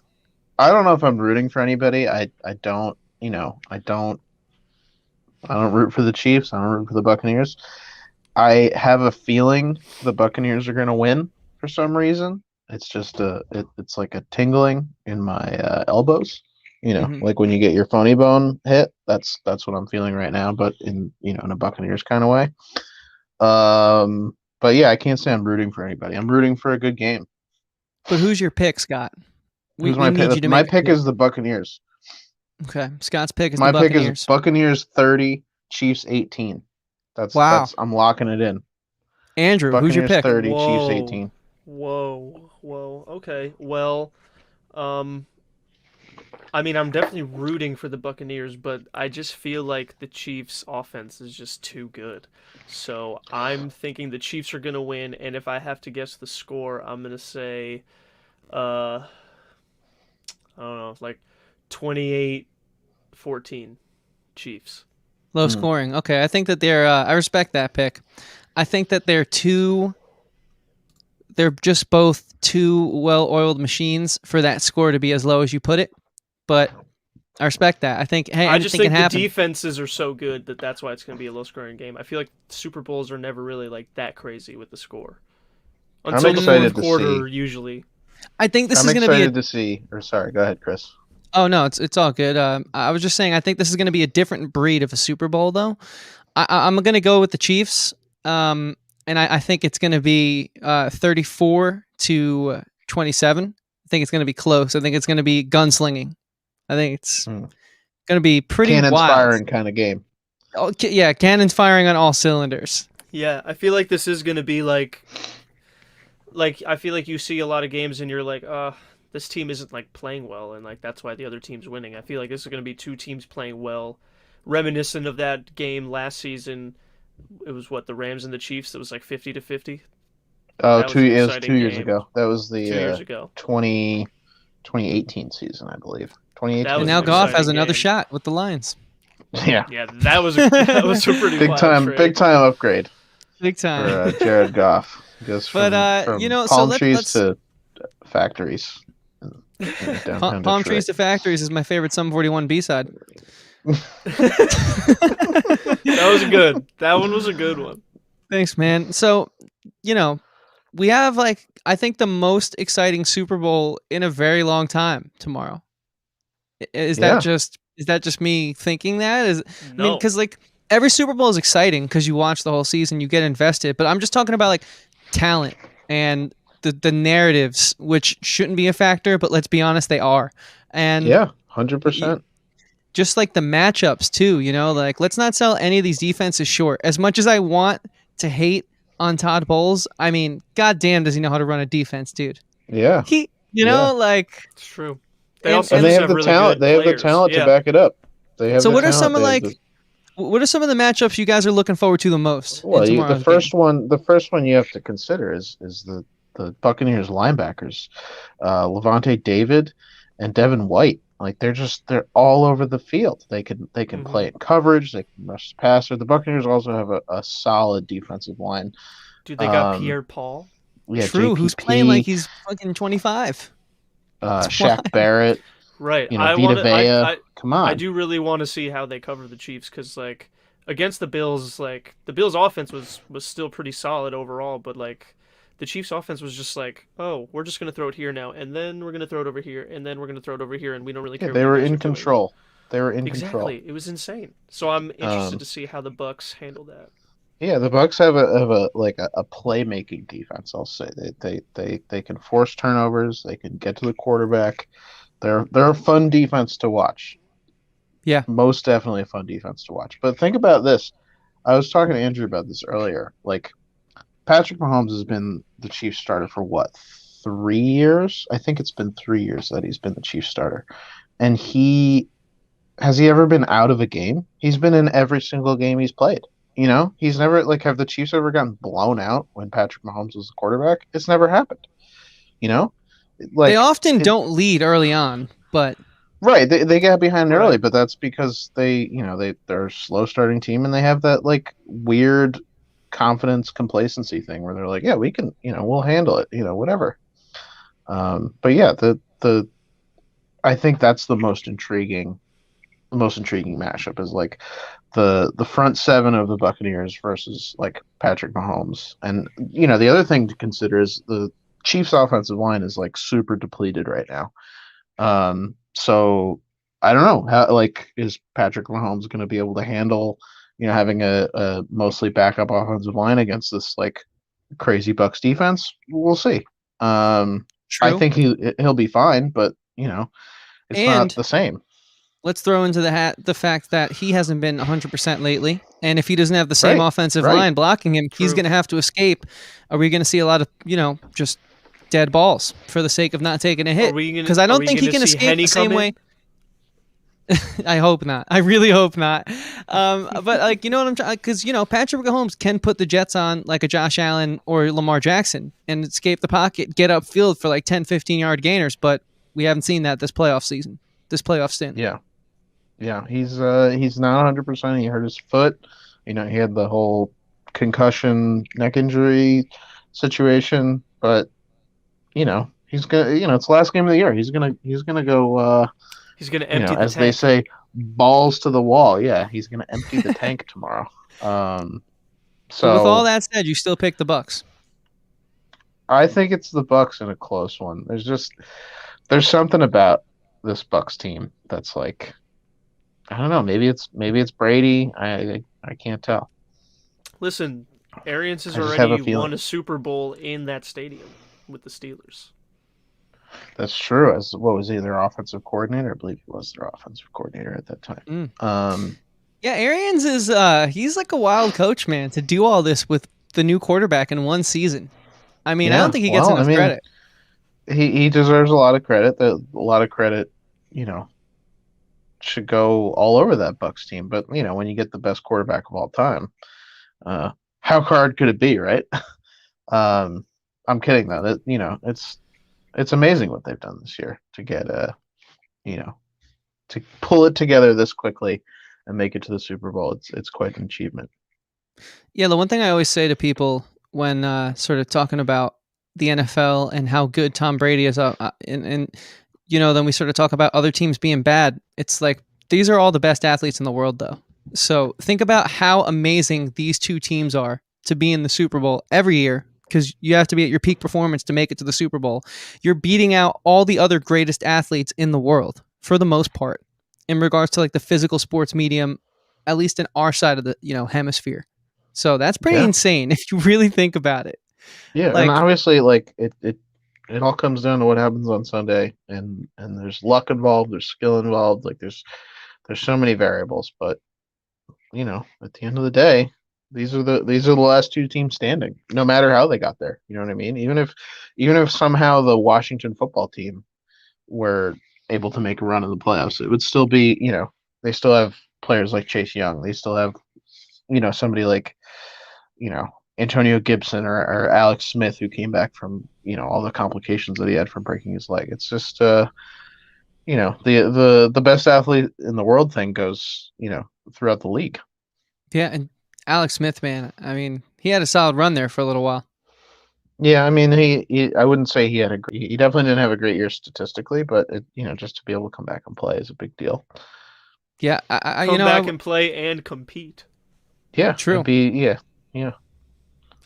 I don't know if I'm rooting for anybody. I don't. I don't root for the Chiefs. I don't root for the Buccaneers. I have a feeling the Buccaneers are going to win for some reason. It's just it's like a tingling in my elbows. Mhm. Like when you get your funny bone hit. That's what I'm feeling right now. But in a Buccaneers kind of way. But yeah, I can't say I'm rooting for anybody. I'm rooting for a good game. But who's your pick, Scott? Who's my need you pick? to My make a pick is the Buccaneers. Okay. Scott's pick is My the pick Buccaneers. is Buccaneers 30, Chiefs 18. Wow. I'm locking it in. Andrew, who's your Buccaneers pick? 30, Whoa. Chiefs 18. Whoa. Okay. Well, I mean, I'm definitely rooting for the Buccaneers, but I just feel like the Chiefs' offense is just too good. So I'm thinking the Chiefs are gonna win, and if I have to guess the score, I'm gonna say, I don't know, like 28-14 Chiefs. Low scoring. Okay, I think that they're. I respect that pick. I think that they're just both two well-oiled machines for that score to be as low as you put it. But I respect that. I think I just anything think can the happen. defenses are so good that's why it's going to be a low-scoring game. I feel like Super Bowls are never really like that crazy with the score until the excited fourth to quarter, see. usually. I think this I'm is going to be. excited to see. Or sorry, go ahead, Chris. Oh no, it's all good. I was just saying I think this is going to be a different breed of a Super Bowl, though. I'm going to go with the Chiefs, and I think it's going to be 34-27. I think it's going to be close. I think it's going to be gunslinging. I think it's going to be pretty Cannons wild. firing kind of game. Yeah, cannon's firing on all cylinders. Yeah, I feel like this is gonna be like I feel like you see a lot of games and you're like, this team isn't like playing well, and like that's why the other team's winning. I feel like this is gonna be two teams playing well, reminiscent of that game last season. It was what, the Rams and the Chiefs. That was like 50-50. Oh, That was an it was exciting 2 years game. ago. That was 2 years the ago. 2018 season, I believe. That 2018. And was now an Goff has exciting another game. shot with the Lions. Yeah, Yeah, that was a pretty big wild time, trade. big time upgrade Big time. for Jared Goff. Goes from But from so palm trees let's to factories in downtown Palm Trees Detroit. to Factories is my favorite Sum 41 B-side. That was good. That one was a good one. Thanks, man. So, we have I think the most exciting Super Bowl in a very long time tomorrow. Is that just me thinking that? I mean, No. because every Super Bowl is exciting because you watch the whole season, you get invested. But I'm just talking about talent and the narratives, which shouldn't be a factor, but let's be honest, they are. And 100%. just the matchups too, let's not sell any of these defenses short. As much as I want to hate on Todd Bowles, I mean, goddamn, does he know how to run a defense, dude? Yeah, He, It's true. They also and they just have the really talent. good They have the players. talent Yeah. to back it up. They have So the what are talent. some of They have what are some of the matchups you guys are looking forward to the most? Well, in the tomorrow's first game? one, you have to consider is the Buccaneers linebackers, Levante David and Devin White. They're all over the field. They can play in coverage. They can rush the passer. The Buccaneers also have a solid defensive line. Dude, they got Pierre Paul. True, JPP, who's playing like he's fucking 25. Shaq Barrett. Right. Vita Vea. Come on. I do really want to see how they cover the Chiefs because against the Bills, the Bills' offense was still pretty solid overall, but the Chiefs' offense was just oh, we're just gonna throw it here now, and then we're gonna throw it over here, and then we're gonna throw it over here, and we don't really care. They what were you guys in are doing. control. They were in control. Exactly. It was insane. So I'm interested to see how the Bucs handle that. Yeah, the Bucks have a playmaking defense. I'll say they can force turnovers. They can get to the quarterback. They're a fun defense to watch. Yeah, most definitely a fun defense to watch. But think about this. I was talking to Andrew about this earlier. Patrick Mahomes has been the Chiefs starter for what, 3 years? I think it's been 3 years that he's been the Chiefs starter. And has he ever been out of a game? He's been in every single game he's played. He's never have the Chiefs ever gotten blown out when Patrick Mahomes was the quarterback? It's never happened. They often don't lead early on, but right, they get behind early, Right. but that's because they're a slow starting team and they have that weird confidence complacency thing where they're like, yeah, we can, we'll handle it, whatever. But yeah, I think that's the most intriguing matchup is the front seven of the Buccaneers versus Patrick Mahomes. And the other thing to consider is the Chiefs offensive line is super depleted right now. So I don't know how is Patrick Mahomes going to be able to handle having a mostly backup offensive line against this crazy Bucs defense? We'll see. I think he'll be fine, but it's not the same. Let's throw into the hat the fact that he hasn't been 100% lately, and if he doesn't have the same offensive line blocking him, he's going to have to escape. Are we going to see a lot of just dead balls for the sake of not taking a hit? Because I don't think he can escape the same way. I hope not. I really hope not. But you know what I'm trying? Because Patrick Mahomes can put the Jets on like a Josh Allen or Lamar Jackson and escape the pocket, get upfield for 10, 15-yard gainers. But we haven't seen that this playoff stint. Yeah, he's not 100%. He hurt his foot. He had the whole concussion neck injury situation, but he's gonna. It's the last game of the year. He's gonna go. He's gonna empty the as tank. they say, balls to the wall. Yeah, he's gonna empty the tank tomorrow. So with all that said, you still pick the Bucs. I think it's the Bucs in a close one. There's something about this Bucs team that's I don't know. Maybe it's Brady. I can't tell. Listen, Arians has already won a Super Bowl in that stadium with the Steelers. That's true. What was he, their offensive coordinator? I believe he was their offensive coordinator at that time. Yeah, Arians is he's like a wild coach, man, to do all this with the new quarterback in one season. I mean, I don't Yeah, think he gets well, I enough mean, credit. he deserves a lot of credit. A lot of credit, you know, should go all over that Bucks team. But when you get the best quarterback of all time, uh, how hard could it be, right? Um, I'm kidding though. That it's amazing what they've done this year to get you know, to pull it together this quickly and make it to the Super Bowl. It's quite an achievement. Yeah, the one thing I always say to people when sort of talking about the NFL and how good Tom Brady is, and then we sort of talk about other teams being bad. It's like these are all the best athletes in the world, though. So think about how amazing these two teams are to be in the Super Bowl every year because you have to be at your peak performance to make it to the Super Bowl. You're beating out all the other greatest athletes in the world for the most part in regards to like the physical sports medium, at least in our side of the hemisphere. So that's pretty Yeah, insane if you really think about it. yeah, and Like, obviously, like it all comes down to what happens on Sunday, and there's luck involved, there's skill involved, like there's so many variables, but at the end of the day, these are the last two teams standing, no matter how they got there. You know what I mean? Even if somehow the Washington football team were able to make a run in the playoffs, it would still be, they still have players like Chase Young. They still have, somebody like, you know, Antonio Gibson or Alex Smith who came back from, all the complications that he had from breaking his leg. It's just the best athlete in the world thing goes, throughout the league. yeah, and Alex Smith, man, I mean, he had a solid run there for a little while. Yeah, I mean, I wouldn't say he definitely didn't have a great year statistically, but just to be able to come back and play is a big deal. Yeah, Come back and play and compete. Yeah, true. Yeah.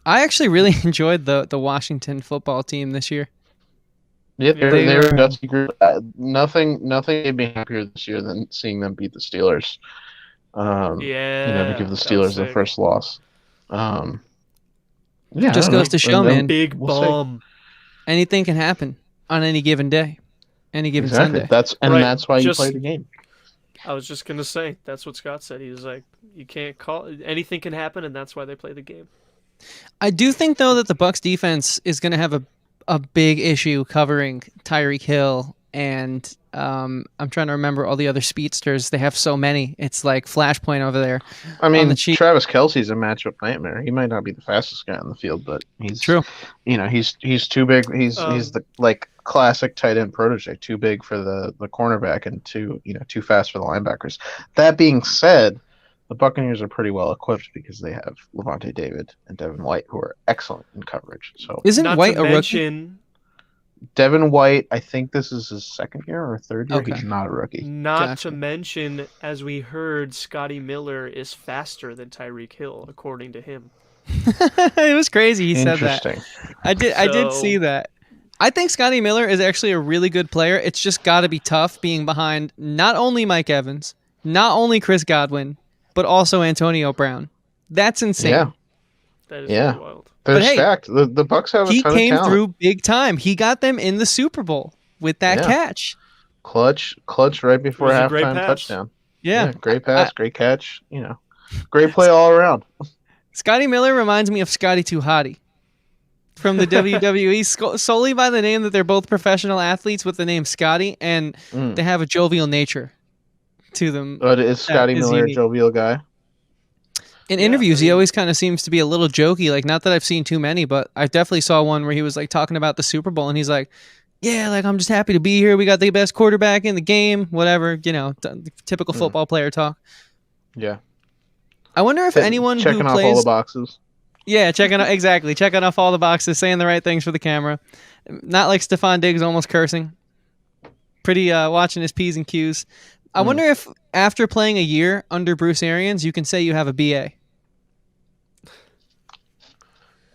I actually really enjoyed the Washington football team this year. Yeah, They they're a were, gutsy group. Nothing made me happier this year than seeing them beat the Steelers. To give Yeah, the that was Steelers their sick. first loss. Yeah, I just don't goes know. to show, And then man, Big we'll see. bum. anything can happen on any given day, any given Exactly. Sunday. Right. That's why you play the game. I was just gonna say that's what Scott said. He was like, you can't call anything can happen, and that's why they play the game. I do think though that the Bucks defense is going to have a big issue covering Tyreek Hill and I'm trying to remember all the other speedsters. They have so many. It's like Flashpoint over there I on the mean, cheap. Travis Kelce's a matchup nightmare. He might not be the fastest guy on the field, but True. he's too big. He's Um, the like classic tight end protege, too big for the cornerback and too fast for the linebackers. That being said, the Buccaneers are pretty well equipped because they have Levante David and Devin White, who are excellent in coverage. So Isn't Not White to a rookie? mention, Devin White, I think this is his second year or third year. Okay. He's not a rookie. Gotcha. as we heard, Scotty Miller is faster than Tyreek Hill, according to him. It was crazy he said that. Interesting. I did see that. I think Scotty Miller is actually a really good player. It's just got to be tough being behind not only Mike Evans, not only Chris Godwin, but also Antonio Brown. That's insane. Yeah. That is Yeah. really wild. They're But hey, stacked. The Bucks have a He ton of came talent. through big time. He got them in the Super Bowl with that Yeah. catch. Clutch right before It was a great halftime pass. touchdown. Yeah. Great pass, great catch. Great play all around. Scotty Miller reminds me of Scotty Too Hottie from the WWE solely by the name that they're both professional athletes with the name Scotty, and Mm. they have a jovial nature to them. But is Scotty is Miller a unique. jovial guy? In Yeah, interviews, I he mean- always kind of seems to be a little jokey. Like, not that I've seen too many, but I definitely saw one where he was like talking about the Super Bowl, and he's like, "Yeah, like I'm just happy to be here. We got the best quarterback in the game. Whatever, typical football player talk." Yeah. I wonder if anyone who checking off plays, all the boxes. yeah, checking off all the boxes, saying the right things for the camera, not like Stephon Diggs almost cursing. Pretty watching his P's and Q's. I wonder if after playing a year under Bruce Arians, you can say you have a BA.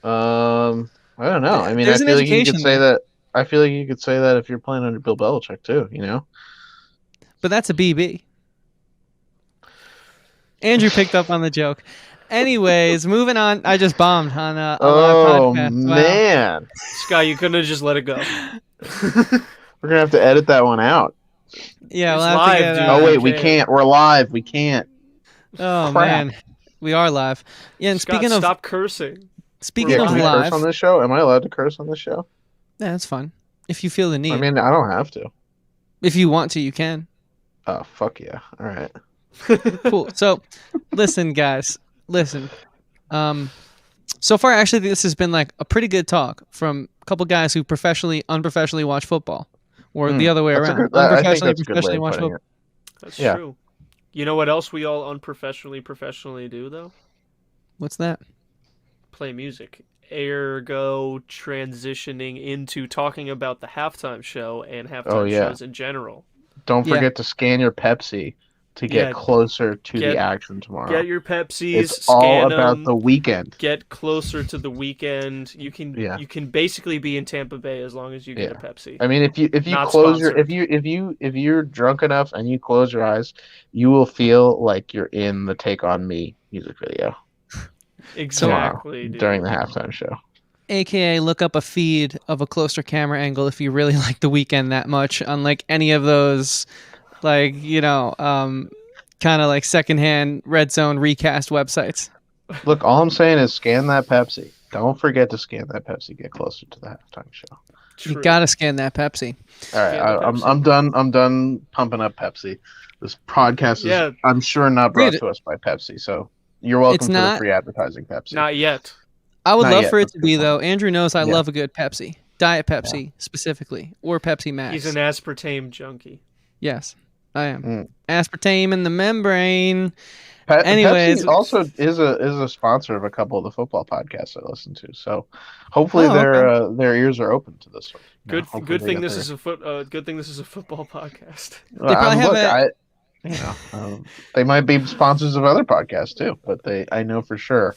I don't know. I mean, There's I an feel like you education could say there. that. I feel like you could say that if you're playing under Bill Belichick too. But that's a BB. Andrew picked up on the joke. Anyways, moving on. I just bombed on a live podcast. Wow. Man, Scott, you couldn't have just let it go. we're gonna have to edit that one out. Yeah, It's we'll have live, to get, dude. Oh wait, we can't. can't. We're live. We can't. Oh Crap. man, we are live. Yeah, and Scott, stop cursing. speaking We're of Can we live. curse live, on this show? Am I allowed to curse on this show? yeah, that's fun. If you feel the I need, mean, I don't have to. if you want to, you can. Oh, fuck yeah. All right. Cool. So, listen, guys, listen. Um, so far, I actually think this has been like a pretty good talk from a couple guys who unprofessionally watch football, or the other way That's a around, good. I think unprofessionally, that's a good way professionally of watch putting football. it. That's Yeah. true. You know what else we all professionally do, though? What's that? Play music. Ergo transitioning into talking about the halftime show and Oh halftime yeah. shows in general. Don't Yeah. forget to scan your Pepsi to get Yeah, closer to the get- action tomorrow. Get your Pepsis, It's all scan about them, the weekend. get closer to the weekend. You can basically be in Tampa Bay as long as you get a Pepsi. I mean, if you Not close sponsored. if you're drunk enough and you close your eyes, you will feel like you're in the Take on Me music video Exactly, dude. during the halftime show. AKA, look up a feed of a closer camera angle if you really like The Weeknd that much, unlike any of those, like, kind of like secondhand red zone recast websites. Look, all I'm saying is scan that Pepsi. Don't forget to scan that Pepsi. Get closer to the halftime show. True. You gotta scan that Pepsi. All right, Scan the I'm Pepsi. I'm done pumping up Pepsi. This podcast is, I'm sure, not brought Dude, to us by Pepsi, so you're welcome it's for not- the free advertising, Pepsi. Not yet. I would Not love yet, for it that's to a be, good though. point. Andrew knows I Yeah. love a good Pepsi. Diet Pepsi, specifically. Or Pepsi Max. He's an aspartame junkie. Yes, I am. Mm. Aspartame in the membrane. Anyways. Pepsi also is a sponsor of a couple of the football podcasts I listen to, so hopefully Oh, their ears are open to this one. Good thing this is a football podcast. They probably have they might be sponsors of other podcasts too, but I know for sure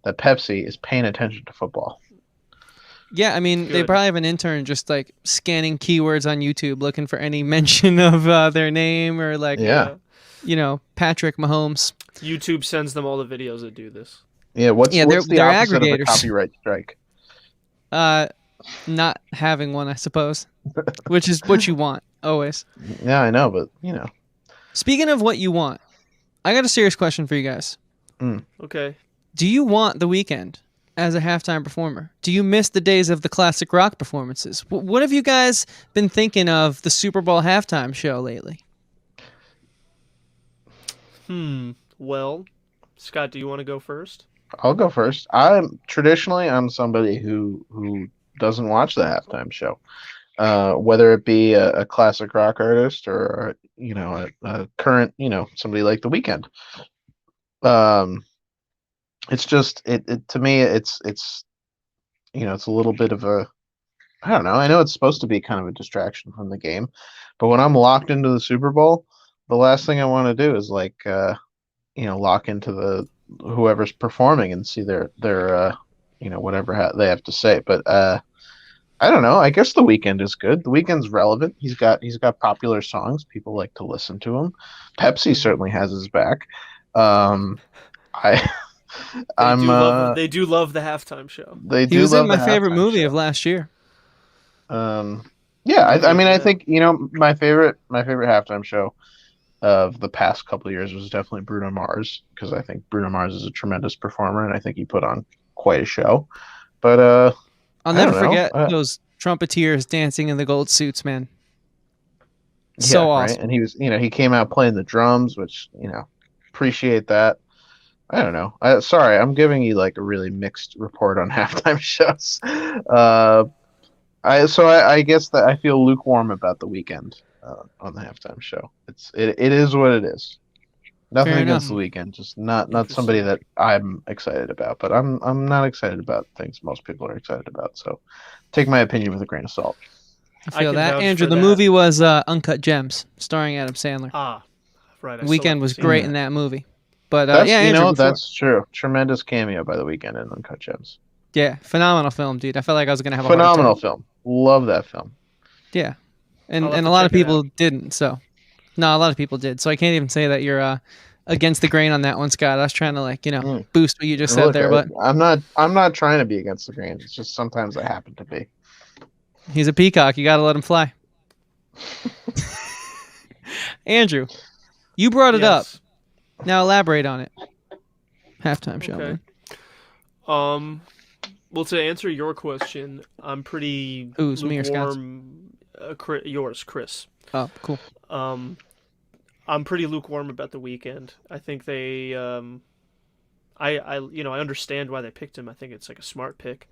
that Pepsi is paying attention to football. Yeah, I mean, they Good. probably have an intern just like scanning keywords on YouTube looking for any mention of their name or like, Yeah. Patrick Mahomes. YouTube sends them all the videos that do this. Yeah, what's the they're opposite of a aggregators. copyright strike? Not having one, I suppose, which is what you want always. Yeah, I know, but Speaking of what you want, I got a serious question for you guys. Okay. Do you want The Weeknd as a halftime performer? Do you miss the days of the classic rock performances? What have you guys been thinking of the Super Bowl halftime show lately? Well, Scott, do you want to go first? I'll go first. I'm somebody who doesn't watch the halftime show, whether it be a classic rock artist or a current somebody like The Weeknd. It's just it to me it's it's a little bit of a, I don't know. I know it's supposed to be kind of a distraction from the game, but when I'm locked into the Super Bowl, the last thing I want to do is lock into the whoever's performing and see their whatever they have to say. But I don't know. I guess The Weeknd is good. The Weeknd's relevant. He's got popular songs. People like to listen to him. Pepsi certainly has his back. They do love the halftime show. He was in my favorite movie of last year. Yeah, I mean, I think my favorite halftime show of the past couple of years was definitely Bruno Mars, because I think Bruno Mars is a tremendous performer and I think he put on quite a show. But I'll never forget those trumpeteers dancing in the gold suits, man. So awesome. Right? And he was, he came out playing the drums, which appreciate that. I don't know. Sorry, I'm giving you like a really mixed report on halftime shows. I guess that I feel lukewarm about The Weeknd on the halftime show. It is what it is. Nothing Fair against enough. The Weeknd, just not somebody that I'm excited about. But I'm not excited about things most people are excited about. So take my opinion with a grain of salt. I feel can that. vouch Andrew, for the that. movie was Uncut Gems, starring Adam Sandler. Ah, right. I The still Weeknd haven't was seen great that. in that movie. But That's Andrew, before- that's true. Tremendous cameo by The Weeknd in Uncut Gems. yeah, phenomenal film, dude. I felt like I was gonna have a Phenomenal heart attack. film. Love that film. Yeah, and I'll have a to lot of check it people didn't. So, no, a lot of people did. So I can't even say that you're against the grain on that one, Scott. I was trying to boost what you just said Look, there, but I'm not trying to be against the grain. It's just sometimes I happen to be. he's a peacock. You gotta let him fly. Andrew, you brought it up. Yes. Now elaborate on it. Halftime show, Okay. man. Well, to answer your question, I'm pretty Who's me or Scott's? lukewarm. Yours, Chris. Oh, cool. I'm pretty lukewarm about the weekend. I think they, I understand why they picked him. I think it's like a smart pick.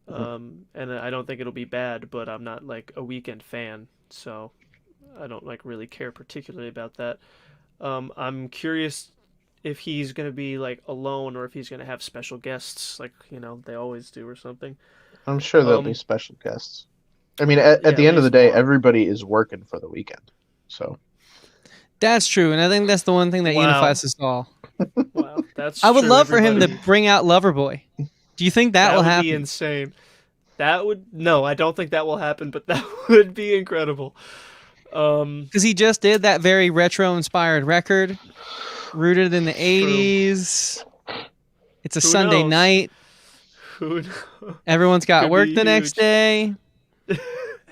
And I don't think it'll be bad, but I'm not like a weekend fan, so I don't like really care particularly about that. I'm curious if he's gonna be like alone or if he's gonna have special guests, like they always do or something. I'm sure there'll be Um, special guests. I mean, at yeah, the at end of the least day, one. everybody is working for the weekend. So That's true, and I think that's the one thing that Wow, unifies us all. wow, that's I would true. love for him to Everybody, bring out Loverboy. Do you think that will that would be happen? insane. That would no, I don't think that will happen, but that would be incredible. Um, Because he just did that very retro-inspired record, rooted in the True. '80s. It's a Who Sunday knows? night. Who knows? Everyone's got Could work be the next huge. day.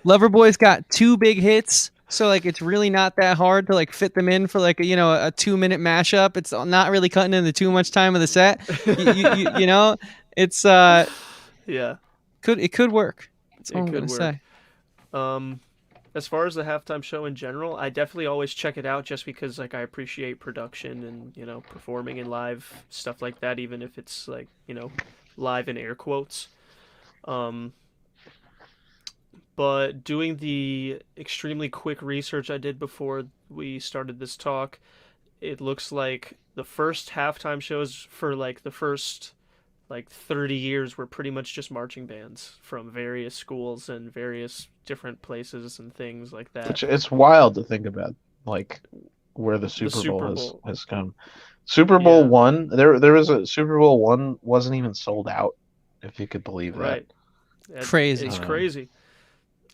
Loverboy's got 2 big hits, so like it's really not that hard to like fit them in for like a 2-minute mashup. It's not really cutting into too much time of the set. It's Yeah, could work. That's all it I'm could gonna work. say. Um, as far as the halftime show in general, I definitely always check it out just because like I appreciate production and performing in live stuff like that, even if it's like live in air quotes. Um, but doing the extremely quick research I did before we started this talk, it looks like the first halftime shows for like the first like 30 years were pretty much just marching bands from various schools and various different places and things like that. it's wild to think about, like where the The Super Bowl Super has Bowl. has come. Super Bowl Yeah, one, there was a Super Bowl one wasn't even sold out, if you could believe that. right. It's Crazy. crazy.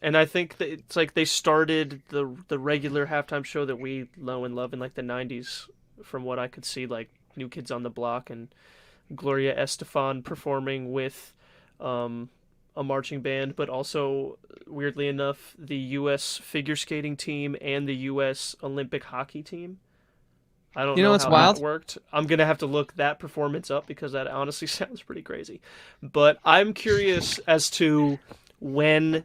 And I think that it's like they started the regular halftime show that we know and love in like the 90s, from what I could see, like New Kids on the Block and Gloria Estefan performing with um, a marching band, but also, weirdly enough, the U.S. figure skating team and the U.S. Olympic hockey team. I don't You know know what's how that wild? worked. I'm going to have to look that performance up because that honestly sounds pretty crazy. But I'm curious as to when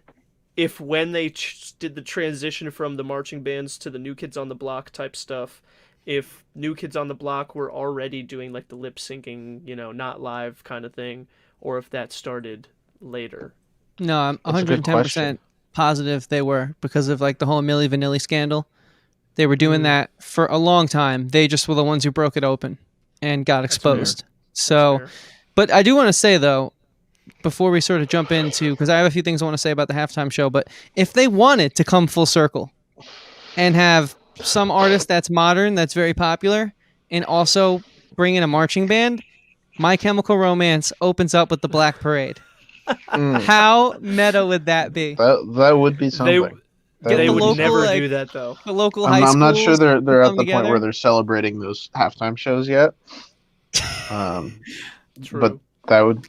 when they did the transition from the marching bands to the New Kids on the Block type stuff, if New Kids on the Block were already doing like the lip syncing, not live kind of thing, or if that started later. No, I'm That's a good question. 110% positive they were because of like the whole Milli Vanilli scandal. They were doing Mm, that for a long time. They just were the ones who broke it open and got that's fair. exposed. That's So, fair. but I do want to say though, before we sort of jump into, because I have a few things I want to say about the halftime show, but if they wanted to come full circle and have some artist that's modern, that's very popular, and also bring in a marching band, My Chemical Romance opens up with the Black Parade. Mm, How meta would that be? that would be They something. That Get they the would would be local never something. do like that though. the local I'm high I'm not sure schools they're to at come the point where together. they're celebrating those halftime shows yet. Um, but True. that would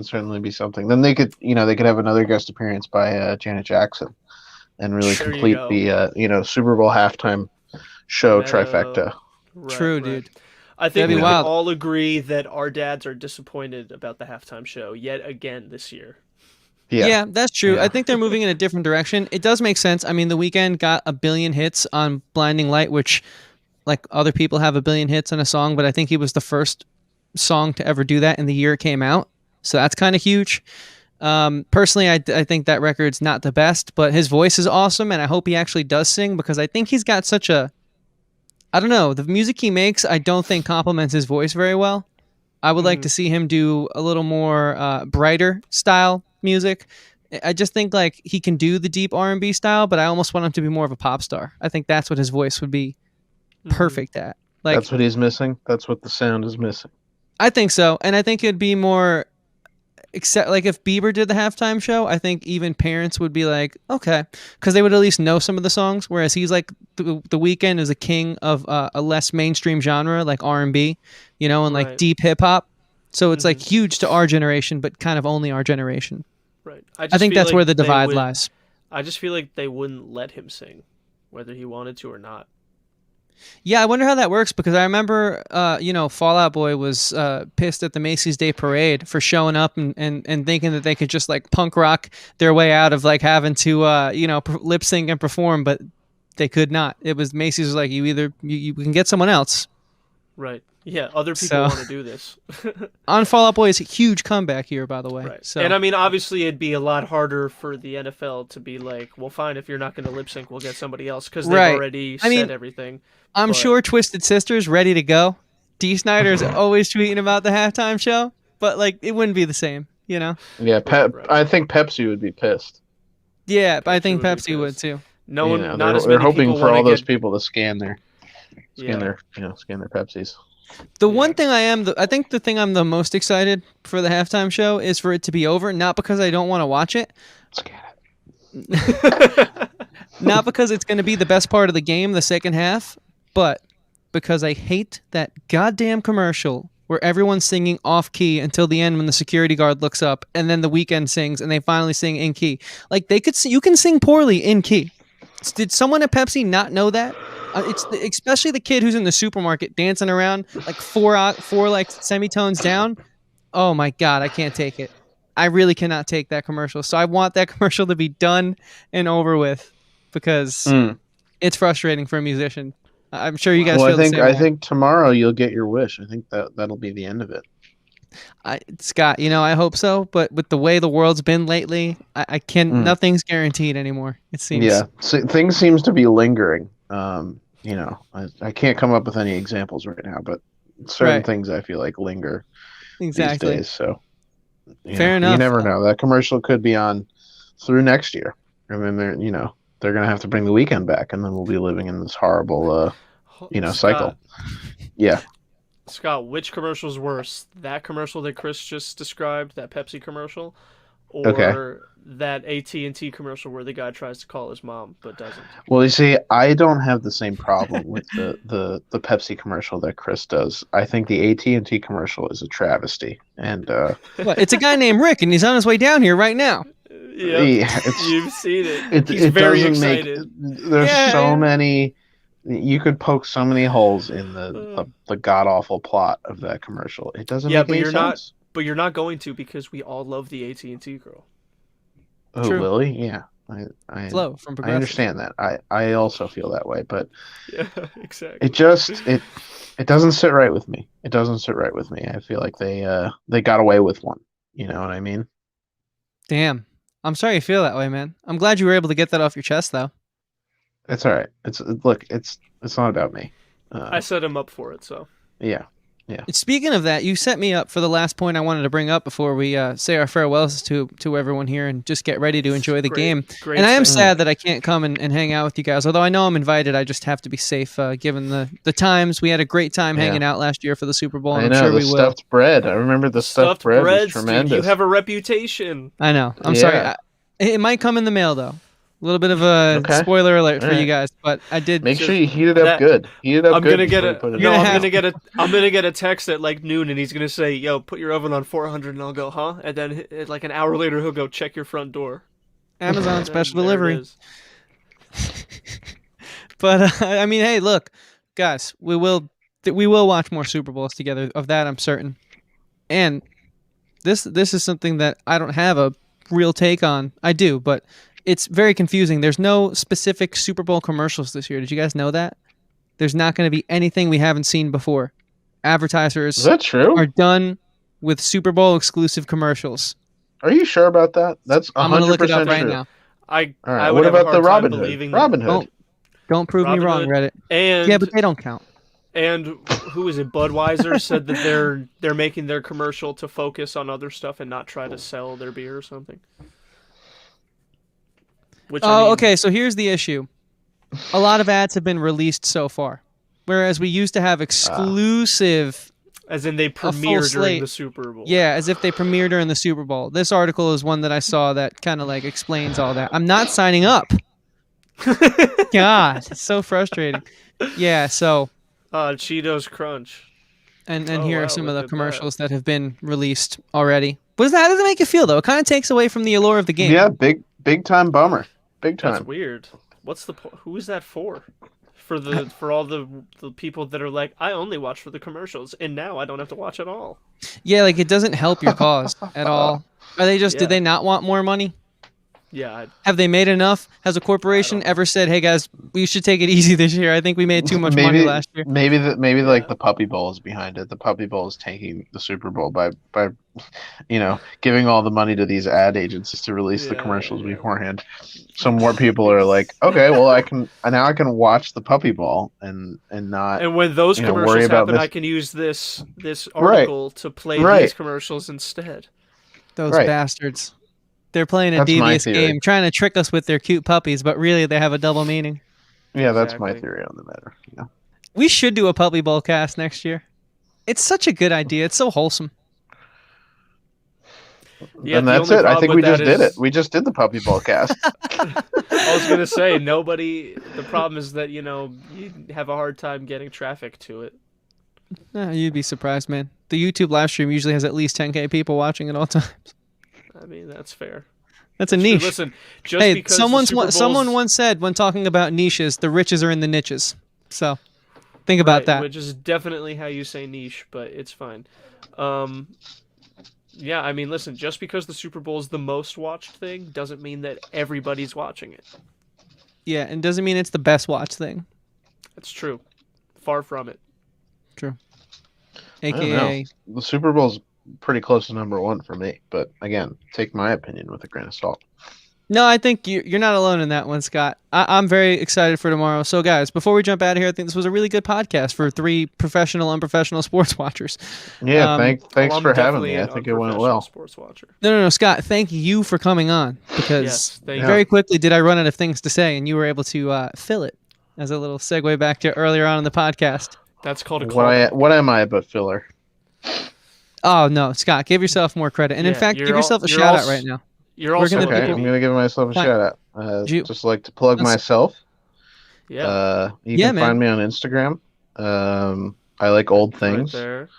certainly be something. Then they could have another guest appearance by Janet Jackson and really There you complete go. the Super Bowl halftime show Meta. trifecta. Right, True, right. dude. I think That'd be we Yeah. can wild. all agree that our dads are disappointed about the halftime show yet again this year. Yeah. Yeah, that's true. I Yeah. think they're moving in a different direction. It does make sense. I mean, The Weeknd got a billion hits on Blinding Light, which like other people have a billion hits on a song, but I think he was the first song to ever do that in the year it came out. So that's kind of huge. Personally, I think that record's not the best, but his voice is awesome, and I hope he actually does sing because I think he's got such a I don't know, the music he makes I don't think complements his voice very well. I would like Hmm. to see him do a little more brighter style music. I just think like he can do the deep R&B style, but I almost want him to be more of a pop star. I think that's what his voice would be Hmm. perfect at. Like That's what he's missing. That's what the sound is missing. I think so, and I think it'd be more. Except like if Bieber did the halftime show, I think even parents would be like, okay, because they would at least know some of the songs. Whereas he's like the Weeknd is a king of a less mainstream genre like R&B, and like Right. deep hip hop. So it's like Hmm. huge to our generation, but kind of only our generation. Right. I think that's where the divide lies. I just feel like they wouldn't let him sing, whether he wanted to or not. Yeah, I wonder how that works because I remember, Fall Out Boy was pissed at the Macy's Day Parade for showing up and thinking that they could just like punk rock their way out of like having to, lip sync and perform, but they could not. It was Macy's was like, you can get someone else. Right. Yeah, other people So want to do this. on Fall Out Boy's huge comeback here, by the way. Right. So And I mean, obviously, it'd be a lot harder for the NFL to be like, well, fine, if you're not going to lip sync, we'll get somebody else because they've Right. already I mean, said everything. I'm But- sure Twisted Sister's ready to go. D. Snyder's always tweeting about the halftime show, but like it wouldn't be the same, you know? Yeah, Right. I think Pepsi would be pissed. Yeah, but I think would be Pepsi would pissed. too. No one, You know, not as they're many hoping people for want all to those get. people to scan their Yeah. Pepsis. The one thing I think the thing I'm the most excited for the halftime show is for it to be over, not because I don't want to watch it, Scan it. not because it's going to be the best part of the game, the second half, but because I hate that goddamn commercial where everyone's singing off key until the end when the security guard looks up and then the weekend sings and they finally sing in key. Like you can sing poorly in key. Did someone at Pepsi not know that? Especially the kid who's in the supermarket dancing around like four like semitones down. Oh my god, I can't take it. I really cannot take that commercial. So I want that commercial to be done and over with because it's frustrating for a musician. I'm sure you guys Well, feel the same I way. think tomorrow you'll get your wish. I think that'll be the end of it. Scott, I hope so, but with the way the world's been lately, I can't. Nothing's guaranteed anymore. It seems. Yeah, things seems to be lingering. I can't come up with any examples right now, but certain Right. things I feel like linger Exactly. these days. So Fair enough. You never know. That commercial could be on through next year. I mean, they're gonna have to bring the weekend back, and then we'll be living in this horrible, Scott, cycle. Yeah. Scott, which commercial's worse? That commercial that Chris just described, that Pepsi commercial, or that AT&T commercial where the guy tries to call his mom but doesn't? Well, you see, I don't have the same problem with the Pepsi commercial that Chris does. I think the AT&T commercial is a travesty, and What? It's a guy named Rick, and he's on his way down here right now. Yeah, you've seen it. He's it very doesn't excited. There's so many. You could poke so many holes in the god awful plot of that commercial. It doesn't make any sense. But you're not going to because we all love the AT&T girl. Oh, True. Lily? Yeah. Flo from Progressive. I understand that. I also feel that way, but Yeah, exactly. It doesn't sit right with me. It doesn't sit right with me. I feel like they got away with one. You know what I mean? Damn. I'm sorry you feel that way, man. I'm glad you were able to get that off your chest, though. It's all right. It's not about me. I set him up for it, so. Yeah. Speaking of that, you set me up for the last point I wanted to bring up before we say our farewells to everyone here and just get ready to enjoy the game. Great and I am segment. sad that I can't come and hang out with you guys. Although I know I'm invited, I just have to be safe given the times. We had a great time hanging out last year for the Super Bowl. And I know, I'm sure the we will. stuffed bread. I remember the stuffed bread was tremendous. Dude, you have a reputation. I know. I'm Yeah. sorry. It might come in the mail though. A little bit of a spoiler alert for you guys, but I did. Make sure you heat it up good. Heat it up I'm good. gonna get before a you put it in. I'm gonna get a text at like noon, and he's gonna say, "Yo, put your oven on 400," and I'll go, "Huh?" And then like an hour later, he'll go, "Check your front door." Amazon special There it delivery. is. But I mean, hey, look, guys, we will watch more Super Bowls together. Of that, I'm certain. And this is something that I don't have a real take on. I do, but it's very confusing. There's no specific Super Bowl commercials this year. Did you guys know that? There's not going to be anything we haven't seen before. Advertisers Is that true? are done with Super Bowl exclusive commercials. Are you sure about that? That's 100% I'm going to look it up right true. now. All right. I What would have a about the hard time Robin Hood? believing that. Robin Hood. Don't prove me Robin wrong, Hood. Reddit. And Yeah, but they don't count. And who is it? Budweiser said that they're making their commercial to focus on other stuff and not try to sell their beer or something. Which Okay. So here's the issue. A lot of ads have been released so far, whereas we used to have exclusive. As in they full premiere slate. during the Super Bowl. Yeah, as if they premiere during the Super Bowl. This article is one that I saw that kind of like explains all that. I'm not signing up. God, it's so frustrating. Yeah. So. Cheetos Crunch. And Oh, here wow, are some of look the at commercials that have been released already. How does it make you feel though? It kind of takes away from the allure of the game. Yeah, big time bummer. Big time. That's weird. What's the who is that for? for all the people that are like, I only watch for the commercials, and now I don't have to watch at all. Yeah, like it doesn't help your cause at all. Are they just? Yeah. Do they not want more money? Yeah, Have they made enough? Has a corporation ever said, "Hey guys, we should take it easy this year. I think we made too much money last year." Maybe like Yeah. the Puppy Bowl is behind it. The Puppy Bowl is tanking the Super Bowl by giving all the money to these ad agencies to release the commercials beforehand. So more people are like, okay, well I can watch the Puppy Bowl and not And when those worry commercials about happen, this. I can use this article to play these commercials instead. Those Right. bastards. They're playing a That's my devious theory. game, trying to trick us with their cute puppies, but really they have a double meaning. Yeah, that's my Exactly. theory on the matter. Yeah. We should do a Puppy Bowl cast next year. It's such a good idea. It's so wholesome. Yeah, And the that's only it. I problem think with we just that did is- it. We just did the Puppy Bowl cast. I was gonna say nobody. The problem is that you have a hard time getting traffic to it. You'd be surprised, man. The YouTube live stream usually has at least 10K people watching at all times. I mean, that's fair. That's a True. niche. Listen, just Hey, because the Super Bowl's- someone once said when talking about niches, the riches are in the niches. So, think about Right, that. which is definitely how you say niche, but it's fine. Yeah, I mean, listen, just because the Super Bowl is the most watched thing doesn't mean that everybody's watching it. Yeah, and doesn't mean it's the best watch thing. That's true. Far from it. True. I don't AKA, know. The Super Bowl's pretty close to number one for me, but again, take my opinion with a grain of salt. no, I think you're not alone in that one, Scott. I'm very excited for tomorrow. So, guys, before we jump out of here, I think this was a really good podcast for 3 professional, unprofessional sports watchers. Yeah, thanks Well, I'm for having definitely me. I an think it went unprofessional well. Sports watcher. No, Scott, thank you for coming on because Yes, thank very you. quickly did I run out of things to say, and you were able to fill it as a little segue back to earlier on in the podcast. That's called a What am I but filler? Oh, no, Scott, give yourself more credit. And in Yeah, fact, you're give yourself a you're shout out also- right now. You're We're also gonna a do- Okay, baby. I'm gonna give myself a Fine. shout out. You- Just like to plug Let's- myself. Yeah, You Yeah, can man. find me on Instagram. I like old right things. there.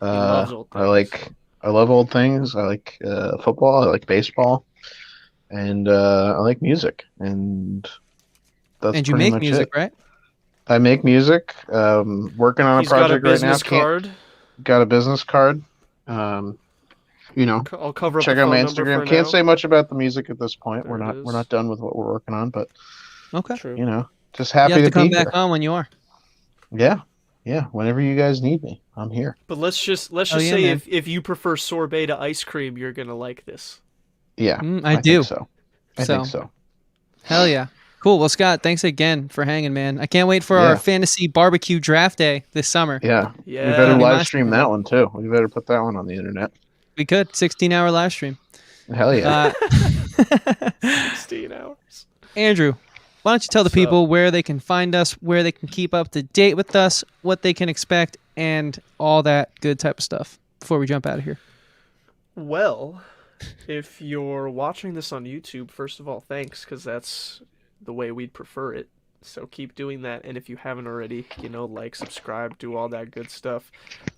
loves old I love old things. I like football. I like baseball, and I like music. And that's And you pretty make much music, it. right? I make music. Working on He's a project got a business right now. card. Got a business card. I'll cover up Check the out my phone number Instagram. for Can't now. say much about the music at this point. There We're it not is. done with what we're working on, but Okay. True. just You happy have to to come be back here. on when you are. Yeah. Whenever you guys need me, I'm here. But let's just Oh, yeah, say man. if you prefer sorbet to ice cream, you're gonna like this. Yeah, I do. think so. I So- think so. Hell yeah. Cool. Well, Scott, thanks again for hanging, man. I can't wait for our Yeah. fantasy barbecue draft day this summer. Yeah. Yeah. We better That'd be live my stream stream. that one too. We better put that one on the internet. We could. 16-hour live stream. Hell yeah. 16 hours. Andrew, why don't you tell the What's up? people where they can find us, where they can keep up to date with us, what they can expect, and all that good type of stuff before we jump out of here. Well, if you're watching this on YouTube, first of all, thanks, because that's the way we'd prefer it. So keep doing that, and if you haven't already, like, subscribe, do all that good stuff.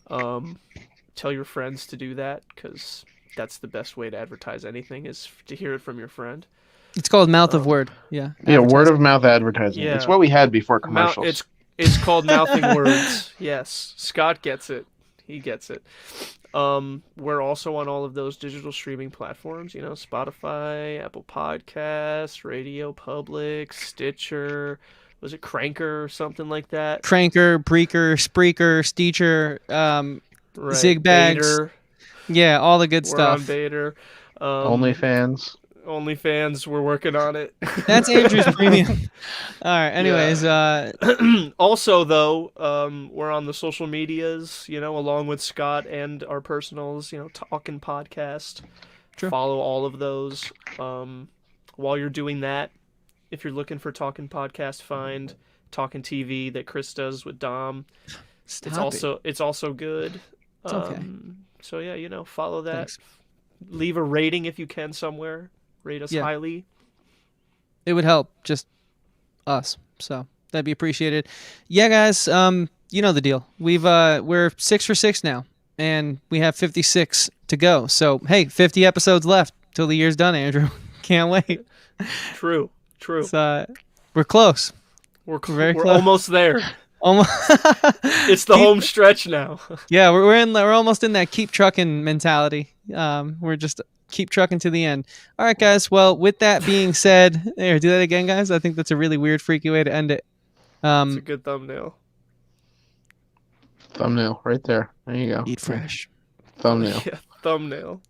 Tell your friends to do that, because that's the best way to advertise anything, is to hear it from your friend. It's called Mouth of Word. Yeah. Yeah, word advertising. of mouth advertising. Yeah. It's what we had before commercials. It's called mouthing words. Yes, Scott gets it. He gets it. We're also on all of those digital streaming platforms. Spotify, Apple Podcasts, Radio Public, Stitcher. Was it Cranker or something like that? Cranker, Breaker, Spreaker, Steecher, Right. Zigbags. Bader. yeah, all the good We're on stuff. Bader. OnlyFans. OnlyFans. We're working on it. That's Andrew's premium. All right. Anyways, Also, though, we're on the social medias, along with Scott and our personals, Talkin podcast. True. Follow all of those. While you're doing that, if you're looking for Talkin podcast, find Talkin TV that Chris does with Dom. stop it. It's also good. It's okay. So yeah, follow that. Thanks. Leave a rating if you can somewhere. Rate us Yeah. highly. It would help just us. So that'd be appreciated. Yeah, guys. You know the deal. We're 6 for 6 now, and we have 56 to go. So hey, 50 episodes left till the year's done. Andrew, can't wait. True. We're close. Very we're close. almost there. Almost. It's the home stretch now. Yeah, we're almost in that keep trucking mentality. We're just keep trucking to the end. All right, guys. Well, with that being said, there, do that again, guys. I think that's a really weird, freaky way to end it. It's a good thumbnail. Thumbnail right there. There you go. Eat fresh. Thumbnail. Yeah, thumbnail.